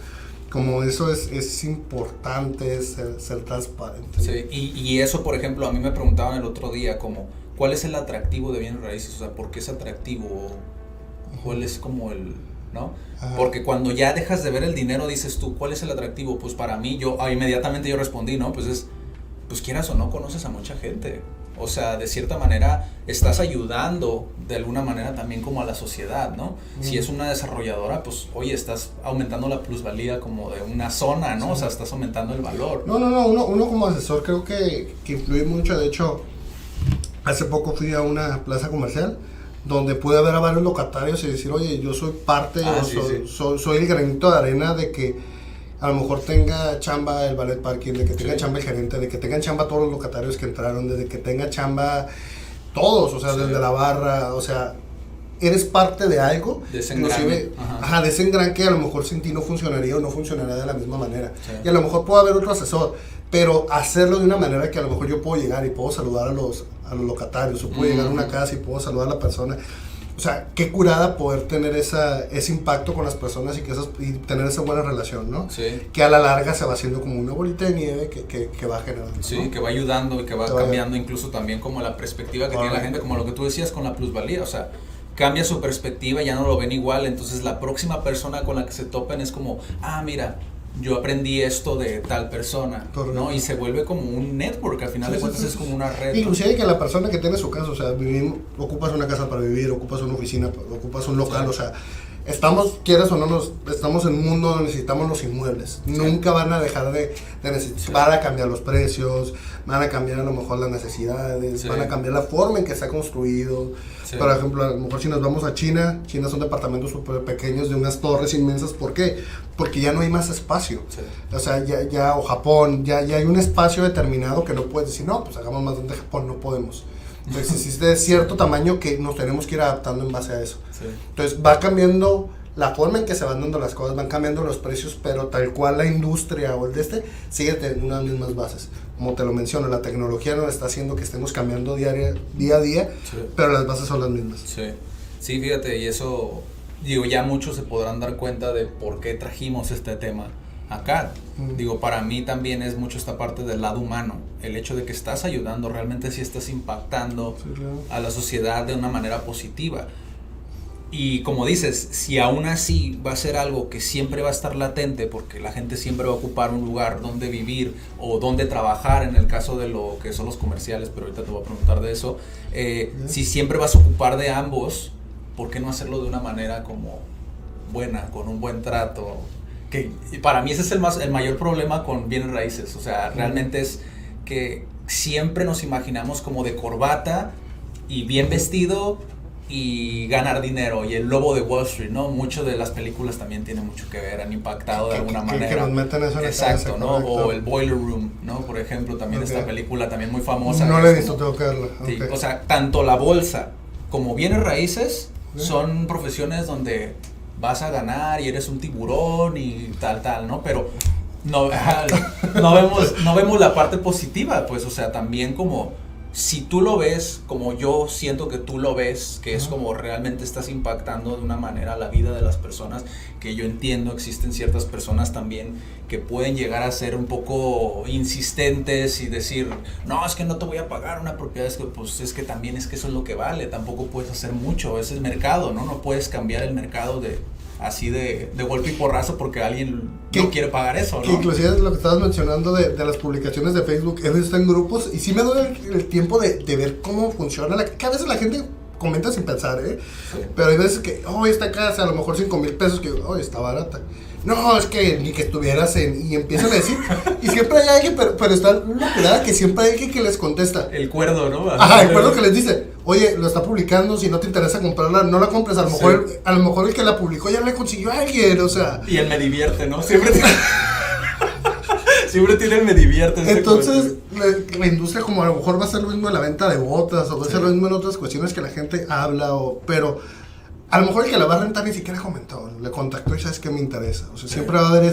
como eso es importante ser transparente. Sí, y eso, por ejemplo, a mí me preguntaban el otro día como, ¿cuál es el atractivo de bienes raíces? O sea, ¿por qué es atractivo? ¿Cuál es como ¿no? Ajá. Porque cuando ya dejas de ver el dinero, dices tú, ¿cuál es el atractivo? Pues para mí, inmediatamente yo respondí, ¿no? Pues quieras o no, conoces a mucha gente. O sea, de cierta manera, estás ayudando de alguna manera también como a la sociedad, ¿no? Si es una desarrolladora, pues, oye, estás aumentando la plusvalía como de una zona, ¿no? Sí. O sea, estás aumentando el valor. No, uno como asesor creo que influye mucho. De hecho, hace poco fui a una plaza comercial donde pude ver a varios locatarios y decir, oye, yo soy parte, soy el granito de arena de que a lo mejor tenga chamba el ballet parking, de que tenga chamba el gerente, de que tengan chamba todos los locatarios que entraron, de que tenga chamba todos, o sea, desde la barra, o sea, eres parte de algo, de ese engran. De ese engran que a lo mejor sin ti no funcionaría o no funcionaría de la misma manera. Sí. Y a lo mejor puede haber otro asesor, pero hacerlo de una manera que a lo mejor yo puedo llegar y puedo saludar a los locatarios, o puedo llegar a una casa y puedo saludar a la persona. O sea, qué curada poder tener ese impacto con las personas y tener esa buena relación, ¿no? Sí. Que a la larga se va haciendo como una bolita de nieve que va generando, ¿no? Sí, que va ayudando y que va cambiando incluso también como la perspectiva que tiene la gente, como lo que tú decías con la plusvalía, o sea, cambia su perspectiva, ya no lo ven igual, entonces la próxima persona con la que se topen es como, mira, yo aprendí esto de tal persona, ¿no? Y se vuelve como un network, al final de cuentas es como una red. Inclusive que la persona que tiene su casa, o sea, ocupas una casa para vivir, ocupas una oficina, ocupas un local, o sea, quieras o no, estamos en un mundo donde necesitamos los inmuebles. Sí. Nunca van a dejar de necesitar, van a cambiar los precios, van a cambiar a lo mejor las necesidades, van a cambiar la forma en que está construido. Sí. Por ejemplo, a lo mejor si nos vamos a China son departamentos súper pequeños de unas torres inmensas. ¿Por qué? Porque ya no hay más espacio. Sí. O sea, o Japón, ya hay un espacio determinado que no puedes decir, no, pues hagamos más de Japón, no podemos. Entonces existe cierto tamaño que nos tenemos que ir adaptando en base a eso. Sí. Entonces va cambiando la forma en que se van dando las cosas, van cambiando los precios, pero tal cual la industria o sigue teniendo unas mismas bases. Como te lo menciono, la tecnología nos está haciendo que estemos cambiando día a día, sí. Pero las bases son las mismas. Sí, fíjate, y eso, ya muchos se podrán dar cuenta de por qué trajimos este tema acá. Para mí también es mucho esta parte del lado humano, el hecho de que estás ayudando, realmente sí estás impactando a la sociedad de una manera positiva. Y como dices, si aún así va a ser algo que siempre va a estar latente, porque la gente siempre va a ocupar un lugar donde vivir o donde trabajar, en el caso de lo que son los comerciales, pero ahorita te voy a preguntar de eso, si siempre vas a ocupar de ambos, ¿por qué no hacerlo de una manera como buena, con un buen trato? Que para mí ese es el mayor problema con bienes raíces, o sea, realmente es que siempre nos imaginamos como de corbata y bien vestido y ganar dinero, y el lobo de Wall Street, ¿no? Mucho de las películas también tiene mucho que ver, han impactado de alguna manera. Que nos metan eso en exacto, ¿no? O el Boiler Room, ¿no? Por ejemplo, también esta película también muy famosa. No la he visto, tengo que verla. Sí, o sea, tanto la bolsa como bienes raíces son profesiones donde vas a ganar y eres un tiburón y tal, ¿no? Pero no vemos la parte positiva, pues, o sea, también como si tú lo ves como yo siento que tú lo ves, que es como realmente estás impactando de una manera la vida de las personas, que yo entiendo existen ciertas personas también que pueden llegar a ser un poco insistentes y decir, no, es que no te voy a pagar una propiedad, es que pues es que también es que eso es lo que vale, tampoco puedes hacer mucho, ese es el mercado, ¿no? No puedes cambiar el mercado así de golpe y porrazo porque alguien no quiere pagar eso, ¿no? Que inclusive lo que estabas mencionando de las publicaciones de Facebook, he visto en grupos y sí me doy el tiempo de ver cómo funciona, que a veces la gente comenta sin pensar, ¿eh? Sí. Pero hay veces que, esta casa a lo mejor 5,000 pesos, que, está barata. No, es que ni que estuvieras y empiezan a decir, y siempre hay alguien, pero está una pelada que siempre hay alguien que les contesta. El cuerdo, ¿no? Ajá, el cuerdo que les dice, oye, lo está publicando, si no te interesa comprarla, no la compres, a lo mejor el que la publicó ya le consiguió a alguien, o sea. Y él me divierte, ¿no? Siempre tiene el me divierte. Entonces, la industria como a lo mejor va a ser lo mismo en la venta de botas, o va a ser lo mismo en otras cuestiones que la gente habla, pero a lo mejor el que la va a rentar ni siquiera comentó, le contactó y sabes que me interesa. O sea, siempre va a haber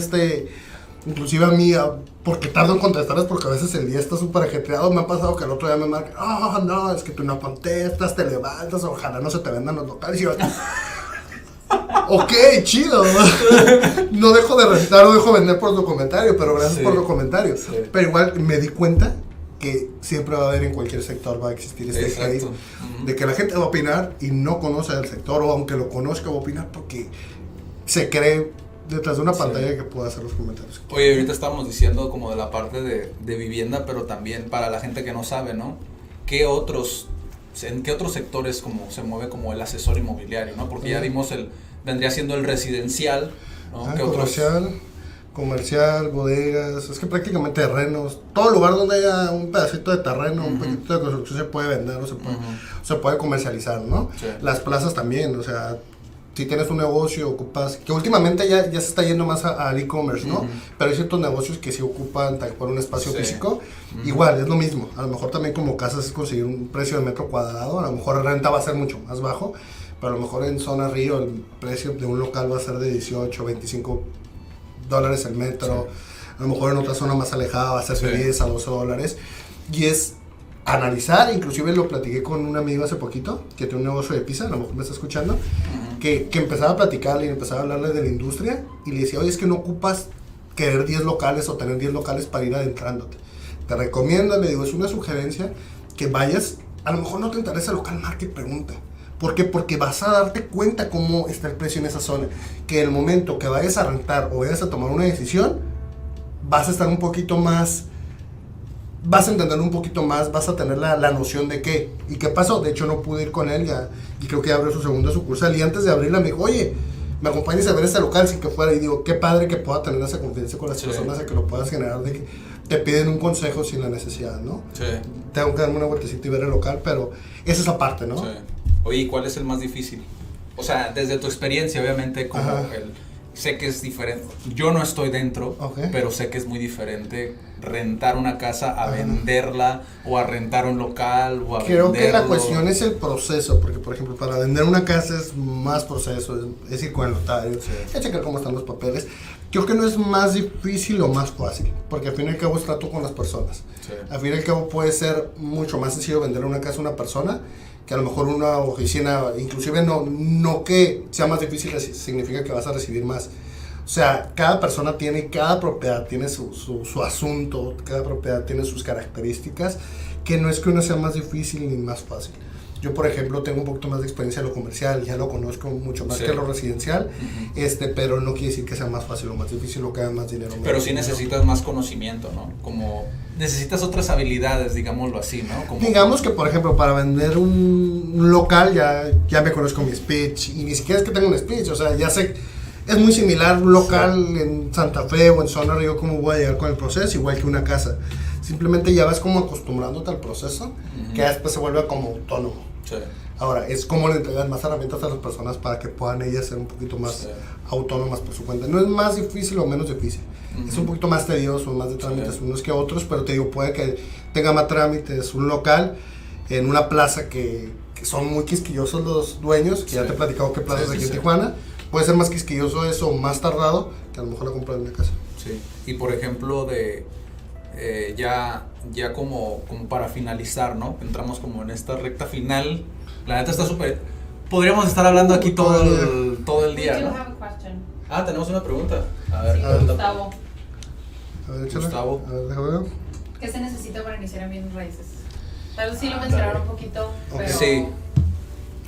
inclusive a mí, porque tardo en contestarles porque a veces el día está súper ajetreado. Me ha pasado que el otro día me marcan, no, es que tú no contestas, te levantas, ojalá no se te vendan los locales. Y yo, ok, chido. No dejo de rentar, no dejo de vender por tu comentario, pero gracias por tu comentario. Sí. Pero igual me di cuenta que siempre va a haber en cualquier sector, va a existir hate de que la gente va a opinar y no conoce el sector, o aunque lo conozca va a opinar porque se cree detrás de una pantalla que pueda hacer los comentarios. Oye, ahorita estábamos diciendo como de la parte de vivienda, pero también para la gente que no sabe, ¿no? ¿En qué otros sectores como se mueve como el asesor inmobiliario, ¿no? Porque ya vimos vendría siendo el residencial, ¿no? ¿Qué comercial, bodegas, es que prácticamente terrenos, todo lugar donde haya un pedacito de terreno, un pedacito de construcción se puede vender o se puede comercializar, ¿no? Sí. Las plazas también, o sea, si tienes un negocio, ocupas, que últimamente ya se está yendo más al e-commerce, ¿no? Pero hay ciertos negocios que sí ocupan tal cual un espacio físico, igual, es lo mismo, a lo mejor también como casas es conseguir un precio de metro cuadrado, a lo mejor la renta va a ser mucho más bajo, pero a lo mejor en zona Río el precio de un local va a ser de 18, 25 dólares el metro, a lo mejor en otra zona más alejada va a ser de 10 a 12 dólares, y es analizar, inclusive lo platiqué con un amigo hace poquito, que tiene un negocio de pizza, a lo mejor me está escuchando, que empezaba a platicarle y empezaba a hablarle de la industria, y le decía, oye, es que no ocupas querer 10 locales o tener 10 locales para ir adentrándote, te recomiendo, le digo, es una sugerencia, que vayas, a lo mejor no te interesa el local market, pregunta. ¿Por qué? Porque vas a darte cuenta cómo está el precio en esa zona. Que el momento que vayas a rentar o vayas a tomar una decisión, vas a estar un poquito más, vas a entender un poquito más, vas a tener la noción de qué. ¿Y qué pasó? De hecho, no pude ir con él ya, y creo que ya abrió su segunda sucursal. Y antes de abrirla me dijo, oye, me acompañes a ver este local sin que fuera. Y digo, qué padre que pueda tener esa confianza con las personas, de que lo puedas generar, de que te piden un consejo sin la necesidad, ¿no? Sí. Tengo que darme una vueltecita y ver el local, pero esa es la parte, ¿no? Sí. Oye, ¿y cuál es el más difícil? O sea, desde tu experiencia, obviamente, como sé que es diferente. Yo no estoy dentro, pero sé que es muy diferente rentar una casa a venderla, o a rentar un local, o a Creo que la cuestión es el proceso, porque, por ejemplo, para vender una casa es más proceso, es ir con el notario, es checar cómo están los papeles. Creo que no es más difícil o más fácil, porque al fin y al cabo es trato con las personas. Sí. Al fin y al cabo puede ser mucho más sencillo vender una casa a una persona que a lo mejor una oficina, inclusive no que sea más difícil significa que vas a recibir más. O sea, cada persona cada propiedad tiene su asunto, cada propiedad tiene sus características, que no es que uno sea más difícil ni más fácil. Yo, por ejemplo, tengo un poquito más de experiencia en lo comercial, ya lo conozco mucho más que lo residencial, pero no quiere decir que sea más fácil o más difícil o que haya más dinero. Pero sí necesitas más conocimiento, ¿no? Como necesitas otras habilidades, digámoslo así, ¿no? Como digamos que, por ejemplo, para vender un local ya me conozco mi speech, y ni siquiera es que tenga un speech, o sea, ya sé, es muy similar un local en Santa Fe o en Zona Río, cómo voy a llegar con el proceso, igual que una casa. Simplemente ya vas como acostumbrándote al proceso, que después se vuelve como autónomo. Sí. Ahora, es como le entregan más herramientas a las personas para que puedan ellas ser un poquito más autónomas por su cuenta. No es más difícil o menos difícil. Es un poquito más tedioso, más de trámites unos que otros, pero te digo, puede que tenga más trámites un local en una plaza que son muy quisquillosos los dueños, que ya te he platicado qué plazas aquí en Tijuana. Puede ser más quisquilloso eso, más tardado, que a lo mejor la compra de una casa. Sí. Y por ejemplo, ya como para finalizar, ¿no? Entramos como en esta recta final. La neta está súper... Podríamos estar hablando aquí todo el día, ¿no? Tenemos una pregunta. A ver, sí, Gustavo. A ver, Gustavo. A ver, déjame ver. ¿Qué se necesita para iniciar en bienes raíces? Tal vez sí lo mencionaron un poquito, pero... Sí.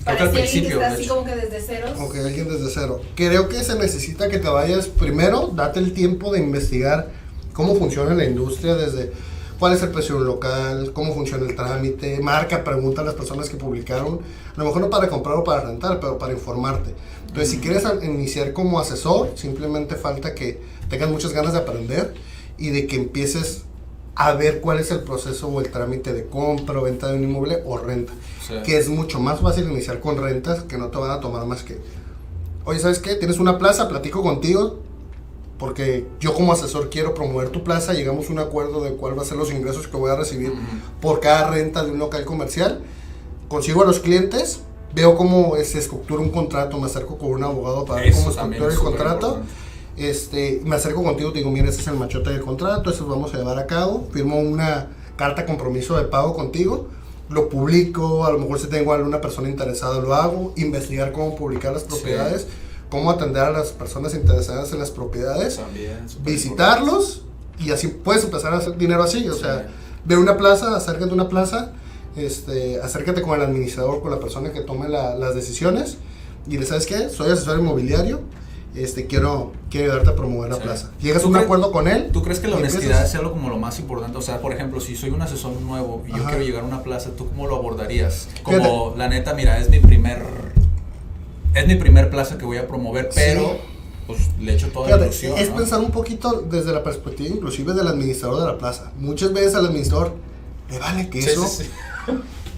Para Creo que al si alguien que principio, está de así hecho. como que desde ceros. Ok, alguien desde cero. Creo que se necesita que te vayas primero, date el tiempo de investigar cómo funciona la industria, desde cuál es el precio de un local, cómo funciona el trámite, marca, pregunta a las personas que publicaron, a lo mejor no para comprar o para rentar, pero para informarte. Entonces, si quieres iniciar como asesor, simplemente falta que tengas muchas ganas de aprender y de que empieces a ver cuál es el proceso o el trámite de compra o venta de un inmueble o renta. Sí. Que es mucho más fácil iniciar con rentas, que no te van a tomar más que, oye, ¿sabes qué? Tienes una plaza, platico contigo, porque yo como asesor quiero promover tu plaza, llegamos a un acuerdo de cuál va a ser los ingresos que voy a recibir por cada renta de un local comercial, consigo a los clientes, veo cómo se estructura un contrato, me acerco con un abogado para ver cómo estructura el contrato, me acerco contigo, te digo, mira, este es el machote del contrato, eso lo vamos a llevar a cabo, firmo una carta compromiso de pago contigo, lo publico, a lo mejor si tengo alguna persona interesada lo hago, investigar cómo publicar las propiedades, cómo atender a las personas interesadas en las propiedades, También, visitarlos y así puedes empezar a hacer dinero así, o sea, ve una plaza, acércate a una plaza, acércate con el administrador, con la persona que tome las decisiones y le sabes qué, soy asesor inmobiliario, quiero ayudarte a promover la plaza. Llegas a un acuerdo con él. ¿Tú crees que la honestidad sea lo lo más importante? O sea, por ejemplo, si soy un asesor nuevo y yo quiero llegar a una plaza, ¿tú cómo lo abordarías? Como, fíjate, la neta, mira, es mi primer plaza que voy a promover, pero pues le echo toda la ilusión, es ¿no? pensar un poquito desde la perspectiva inclusive del administrador de la plaza. Muchas veces al administrador le vale que eso.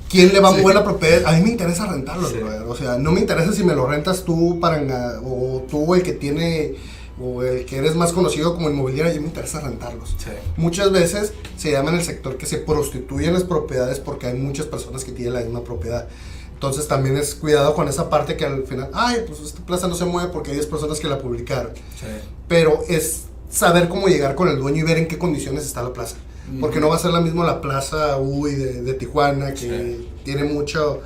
¿Quién le va a mover la propiedad? A mí me interesa rentarlo, brother. O sea, no me interesa si me lo rentas tú o tú el que tiene, o el que eres más conocido como inmobiliario, a mí me interesa rentarlos. Sí. Muchas veces se llama en el sector que se prostituyen las propiedades porque hay muchas personas que tienen la misma propiedad. Entonces también es cuidado con esa parte que al final, pues esta plaza no se mueve porque hay 10 personas que la publicaron. Sí. Pero es saber cómo llegar con el dueño y ver en qué condiciones está la plaza. Porque no va a ser la misma la plaza de Tijuana, que tiene mucho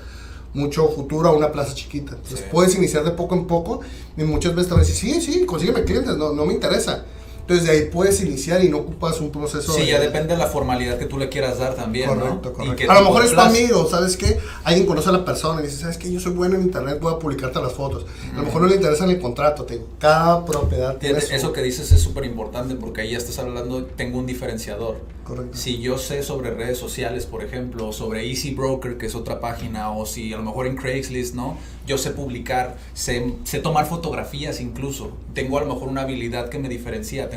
futuro, a una plaza chiquita. Entonces puedes iniciar de poco en poco y muchas veces te van a decir, sí, consígueme clientes, no me interesa. Entonces de ahí puedes iniciar y no ocupas un proceso. Sí, ya depende de la formalidad que tú le quieras dar también, correcto, ¿no? Correcto. A lo mejor es tu amigo, ¿sabes qué? Alguien conoce a la persona y dice, ¿sabes qué? Yo soy bueno en internet, voy a publicarte las fotos. A lo mejor no le interesa en el contrato, te digo. Cada propiedad tiene eso que dices es súper importante porque ahí ya estás hablando, tengo un diferenciador. Correcto. Si yo sé sobre redes sociales, por ejemplo, sobre Easy Broker, que es otra página, o si a lo mejor en Craigslist, ¿no? Yo sé publicar, sé tomar fotografías incluso. Tengo a lo mejor una habilidad que me diferencia.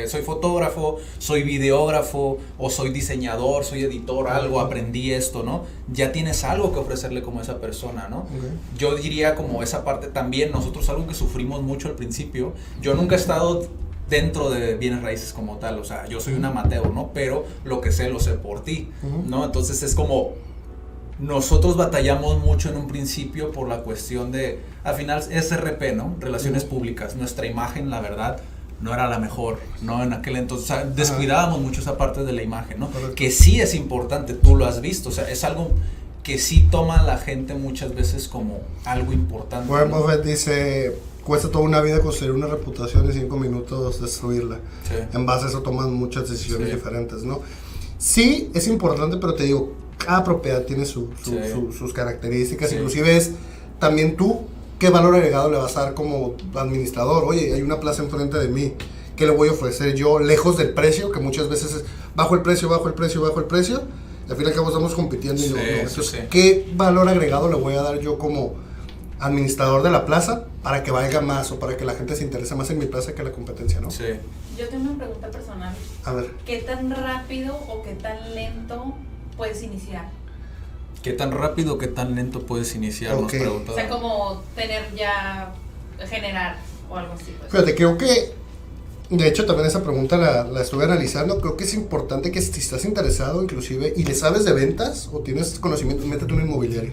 Soy fotógrafo, soy videógrafo, o soy diseñador, soy editor, algo, aprendí esto, ¿no? Ya tienes algo que ofrecerle como a esa persona, ¿no? Yo diría como esa parte también, nosotros algo que sufrimos mucho al principio. Yo nunca he estado dentro de bienes raíces como tal, o sea, yo soy un amateur, ¿no? Pero lo que sé, lo sé por ti, ¿no? Entonces es como, nosotros batallamos mucho en un principio por la cuestión de, al final, SRP, ¿no? Relaciones públicas, nuestra imagen, la verdad, no era la mejor, ¿no? En aquel entonces, o sea, descuidábamos mucho esa parte de la imagen, ¿no? Correcto. Que sí es importante, tú lo has visto, o sea, es algo que sí toma la gente muchas veces como algo importante. Warren Buffett dice, cuesta toda una vida construir una reputación y 5 minutos destruirla. Sí. En base a eso toman muchas decisiones diferentes, ¿no? Sí, es importante, pero te digo, cada propiedad tiene sus características, inclusive es también tú, ¿qué valor agregado le vas a dar como administrador? Oye, hay una plaza enfrente de mí, ¿qué le voy a ofrecer yo lejos del precio? Que muchas veces es bajo el precio, y al fin y al cabo estamos compitiendo y no. Entonces, ¿qué valor agregado le voy a dar yo como administrador de la plaza para que valga más o para que la gente se interese más en mi plaza que la competencia, ¿no? Sí. Yo tengo una pregunta personal. A ver. ¿Qué tan rápido o qué tan lento puedes iniciar? ¿Qué tan rápido o qué tan lento puedes iniciar? Nos preguntaba. O sea, como generar o algo así. Pues. Fíjate, creo que, de hecho también esa pregunta la estuve analizando, creo que es importante que si estás interesado inclusive y le sabes de ventas o tienes conocimiento, métete un inmobiliario.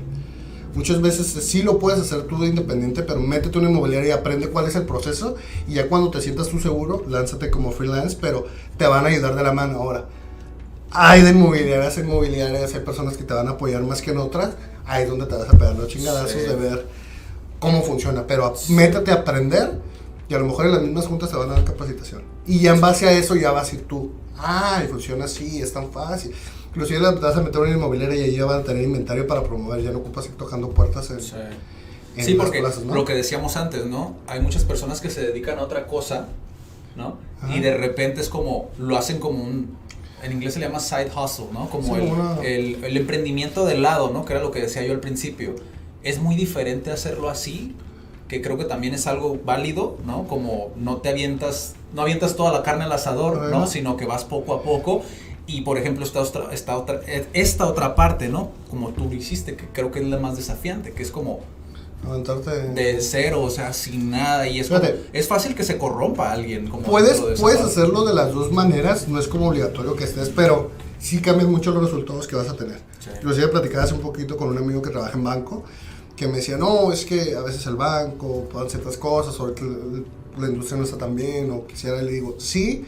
Muchas veces sí lo puedes hacer tú de independiente, pero métete una inmobiliaria y aprende cuál es el proceso y ya cuando te sientas tú seguro, lánzate como freelance, pero te van a ayudar de la mano. Ahora, hay de inmobiliarias, hay personas que te van a apoyar más que en otras, ahí es donde te vas a pegar los chingadazos de ver cómo funciona, pero métete a aprender y a lo mejor en las mismas juntas te van a dar capacitación. Y ya en base a eso ya vas a ir tú, y funciona así, es tan fácil. Inclusive te vas a meter en una inmobiliaria y ahí ya van a tener inventario para promover, ya no ocupas ir tocando puertas en Sí, las porque plazas, ¿no? lo que decíamos antes, ¿no? Hay muchas personas que se dedican a otra cosa, ¿no? Ajá. Y de repente es como, lo hacen como en inglés se le llama side hustle, ¿no? Como Sí, el emprendimiento del lado, ¿no? Que era lo que decía yo al principio. Es muy diferente hacerlo así, que creo que también es algo válido, ¿no? Como no avientas toda la carne al asador, ¿no? Sino que vas poco a poco. Y por ejemplo, esta otra parte, ¿no? Como tú lo hiciste, que creo que es la más desafiante, que es como Aventarte de cero, o sea, sin nada. Y es fácil que se corrompa alguien. Como puedes hacerlo de las dos maneras, no es como obligatorio que estés, pero sí cambian mucho los resultados que vas a tener. Sí. Inclusive platicaba hace un poquito con un amigo que trabaja en banco, que me decía, no, es que a veces el banco pagan ciertas cosas, o que la industria no está tan bien, o quisiera, y le digo, sí,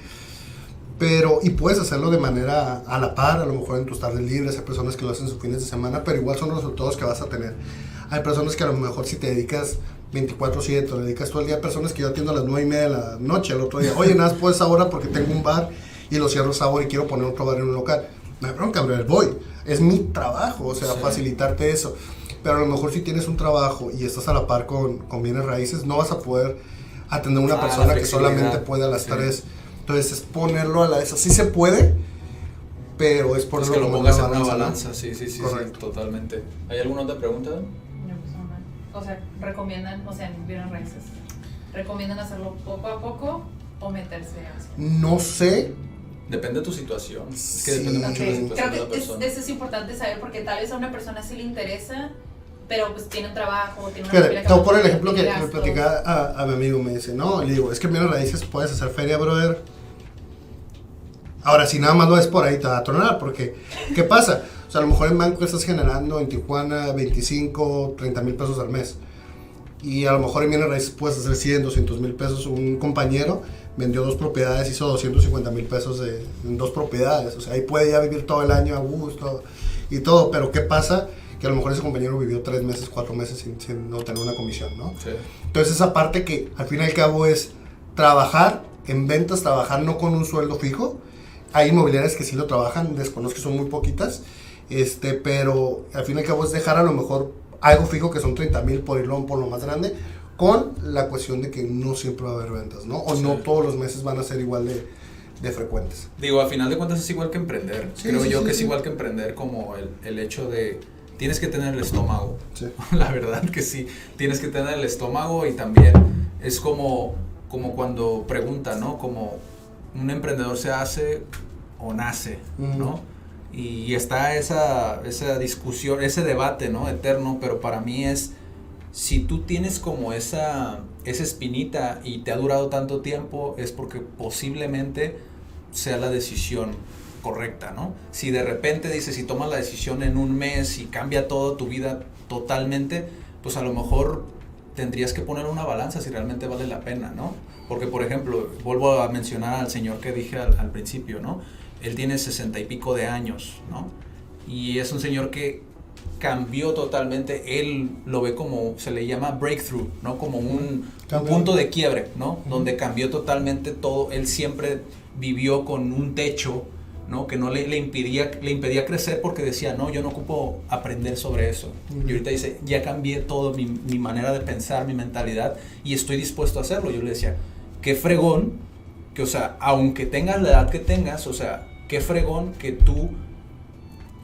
pero, y puedes hacerlo de manera a la par, a lo mejor en tus tardes libres, hay personas que lo hacen sus fines de semana, pero igual son los resultados que vas a tener. Hay personas que a lo mejor si te dedicas 24/7, le dedicas todo el día, personas que yo atiendo a las 9:30 de la noche, el otro día, oye, nada, puedes ahora porque tengo un bar y lo cierro esa hora y quiero poner otro bar en un local. No hay bronca, voy, es mi trabajo, o sea, sí, facilitarte eso. Pero a lo mejor si tienes un trabajo y estás a la par con bienes raíces, no vas a poder atender a una persona que solamente puede a las 3. Entonces es ponerlo a la esa. Sí se puede, pero es ponerlo que lo pongas en una ¿no? balanza. Sí, totalmente. ¿Hay alguna otra pregunta? No, pues no. O sea, recomiendan, o sea, en bienes raíces, ¿recomiendan hacerlo poco a poco o meterse así? No sé. Depende de tu situación. Es que Sí. depende mucho de la situación Creo de la que persona. eso es importante saber porque tal vez a una persona sí le interesa, pero pues tiene un trabajo, tiene una Fíjate, familia te voy a poner el tiene ejemplo que me gastos. platicaba a mi amigo, me dice, no, y le digo, es que en bienes raíces puedes hacer feria, brother. Ahora, si nada más lo ves por ahí, te va a tronar, porque, ¿qué pasa? O sea, a lo mejor en banco estás generando en Tijuana 25, 30 mil pesos al mes. Y a lo mejor en bienes raíces puedes hacer 100, 200 mil pesos. Un compañero vendió 2 propiedades, hizo 250 mil pesos en 2 propiedades. O sea, ahí puede ya vivir todo el año a gusto y todo. Pero ¿qué pasa? Que a lo mejor ese compañero vivió 3 meses, 4 meses sin no tener una comisión, ¿no? Sí. Entonces esa parte que al fin y al cabo es trabajar en ventas, trabajar no con un sueldo fijo. Hay inmobiliarias que sí lo trabajan, desconozco que son muy poquitas, pero al fin y al cabo es dejar a lo mejor algo fijo que son 30 mil por irlo por lo más grande, con la cuestión de que no siempre va a haber ventas, ¿no? O no todos los meses van a ser igual de frecuentes. Digo, a final de cuentas es igual que emprender. Sí, Creo sí, yo sí, que es sí. igual que emprender, como el hecho de tienes que tener el estómago. Sí. La verdad que sí, tienes que tener el estómago y también es como cuando preguntan, ¿no? Como un emprendedor se hace o nace, ¿no? Y está esa discusión, ese debate, ¿no? Eterno, pero para mí es, si tú tienes como esa espinita y te ha durado tanto tiempo, es porque posiblemente sea la decisión correcta, ¿no? Si de repente dices, si tomas la decisión en un mes y cambia toda tu vida totalmente, pues a lo mejor tendrías que poner una balanza si realmente vale la pena, ¿no? Porque, por ejemplo, vuelvo a mencionar al señor que dije al principio, ¿no? Él tiene 60 y pico de años, ¿no? Y es un señor que cambió totalmente, él lo ve como, se le llama breakthrough, ¿no? Como un punto de quiebre, ¿no? Donde cambió totalmente todo. Él siempre vivió con un techo, ¿no? Que no le impedía crecer porque decía, no, yo no ocupo aprender sobre eso. Y ahorita dice, ya cambié todo, mi manera de pensar, mi mentalidad, y estoy dispuesto a hacerlo. Yo le decía, qué fregón, que, o sea, aunque tengas la edad que tengas, o sea, qué fregón que tú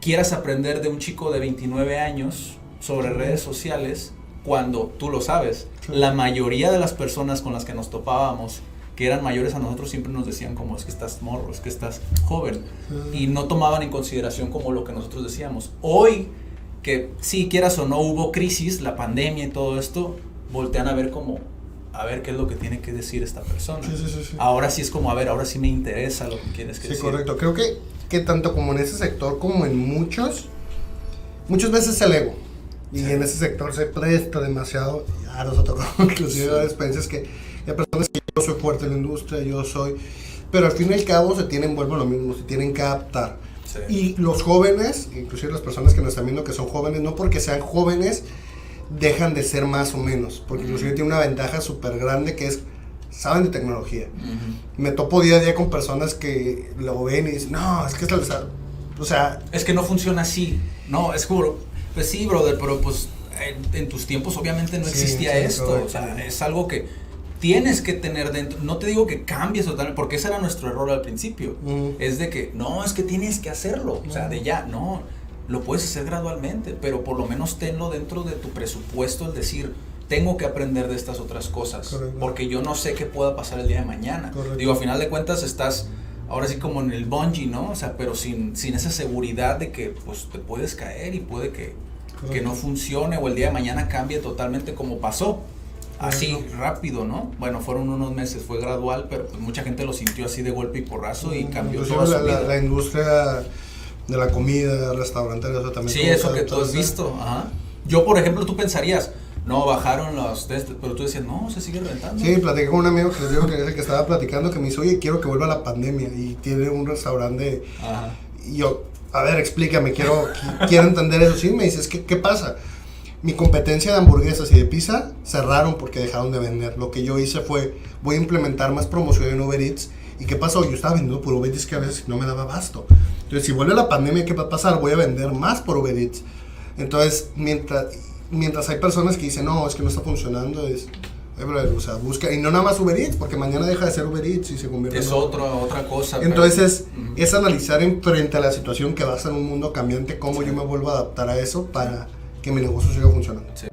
quieras aprender de un chico de 29 años sobre redes sociales cuando tú lo sabes. La mayoría de las personas con las que nos topábamos, que eran mayores a nosotros, siempre nos decían como, es que estás morro, es que estás joven, y no tomaban en consideración como lo que nosotros decíamos. Hoy, que sí, quieras o no, hubo crisis, la pandemia y todo esto, voltean a ver como, a ver qué es lo que tiene que decir esta persona. Sí. Ahora sí es como, a ver, ahora sí me interesa lo que quieres decir. Sí, correcto. Creo que tanto como en ese sector como en muchas veces el ego. Y en ese sector se presta demasiado. Ya nos ha tocado inclusive dar experiencias que hay personas que yo soy fuerte en la industria, pero al fin y al cabo vuelvo a lo mismo, se tienen que adaptar. Sí. Y los jóvenes, inclusive las personas que nos están viendo que son jóvenes, no porque sean jóvenes dejan de ser más o menos, porque inclusive tiene una ventaja súper grande que es, saben de tecnología. Me topo día a día con personas que lo ven y dicen, no, es que es o sea... Es que no funciona así, no, es como, pues sí, brother, pero pues en tus tiempos obviamente no existía esto, correcto. O sea, es algo que tienes que tener dentro, no te digo que cambies totalmente, porque ese era nuestro error al principio, es de que, no, es que tienes que hacerlo, o sea, de ya, no, lo puedes hacer gradualmente, pero por lo menos tenlo dentro de tu presupuesto, el decir, tengo que aprender de estas otras cosas, correcto, porque yo no sé qué pueda pasar el día de mañana. Correcto. Digo, a final de cuentas estás ahora sí como en el bungee, ¿no? O sea, pero sin esa seguridad de que pues te puedes caer y puede que no funcione o el día de mañana cambie totalmente como pasó. Así, rápido, ¿no? Bueno, fueron unos meses, fue gradual, pero pues mucha gente lo sintió así de golpe y porrazo y cambió toda su vida. La industria de la comida, restaurantera, eso también. Sí, eso que tú has visto, ajá. Yo, por ejemplo, tú pensarías, no, bajaron los test, pero tú decías, no, se sigue rentando. Sí, platiqué con un amigo que les digo que es el que estaba platicando, que me dice, oye, quiero que vuelva la pandemia, y tiene un restaurante, Ajá. y yo, a ver, explícame, quiero entender eso. Sí, me dices, ¿qué pasa? Mi competencia de hamburguesas y de pizza cerraron porque dejaron de vender. Lo que yo hice fue, voy a implementar más promoción en Uber Eats. ¿Y qué pasó? Yo estaba vendiendo por Uber Eats que a veces no me daba abasto. Entonces, si vuelve la pandemia, ¿qué va a pasar? Voy a vender más por Uber Eats. Entonces, mientras hay personas que dicen, no, es que no está funcionando, o sea, busca, y no nada más Uber Eats, porque mañana deja de ser Uber Eats y se convierte en otra cosa. Entonces, es analizar frente a la situación que va a ser un mundo cambiante, cómo yo me vuelvo a adaptar a eso para que mi negocio siga funcionando. Sí.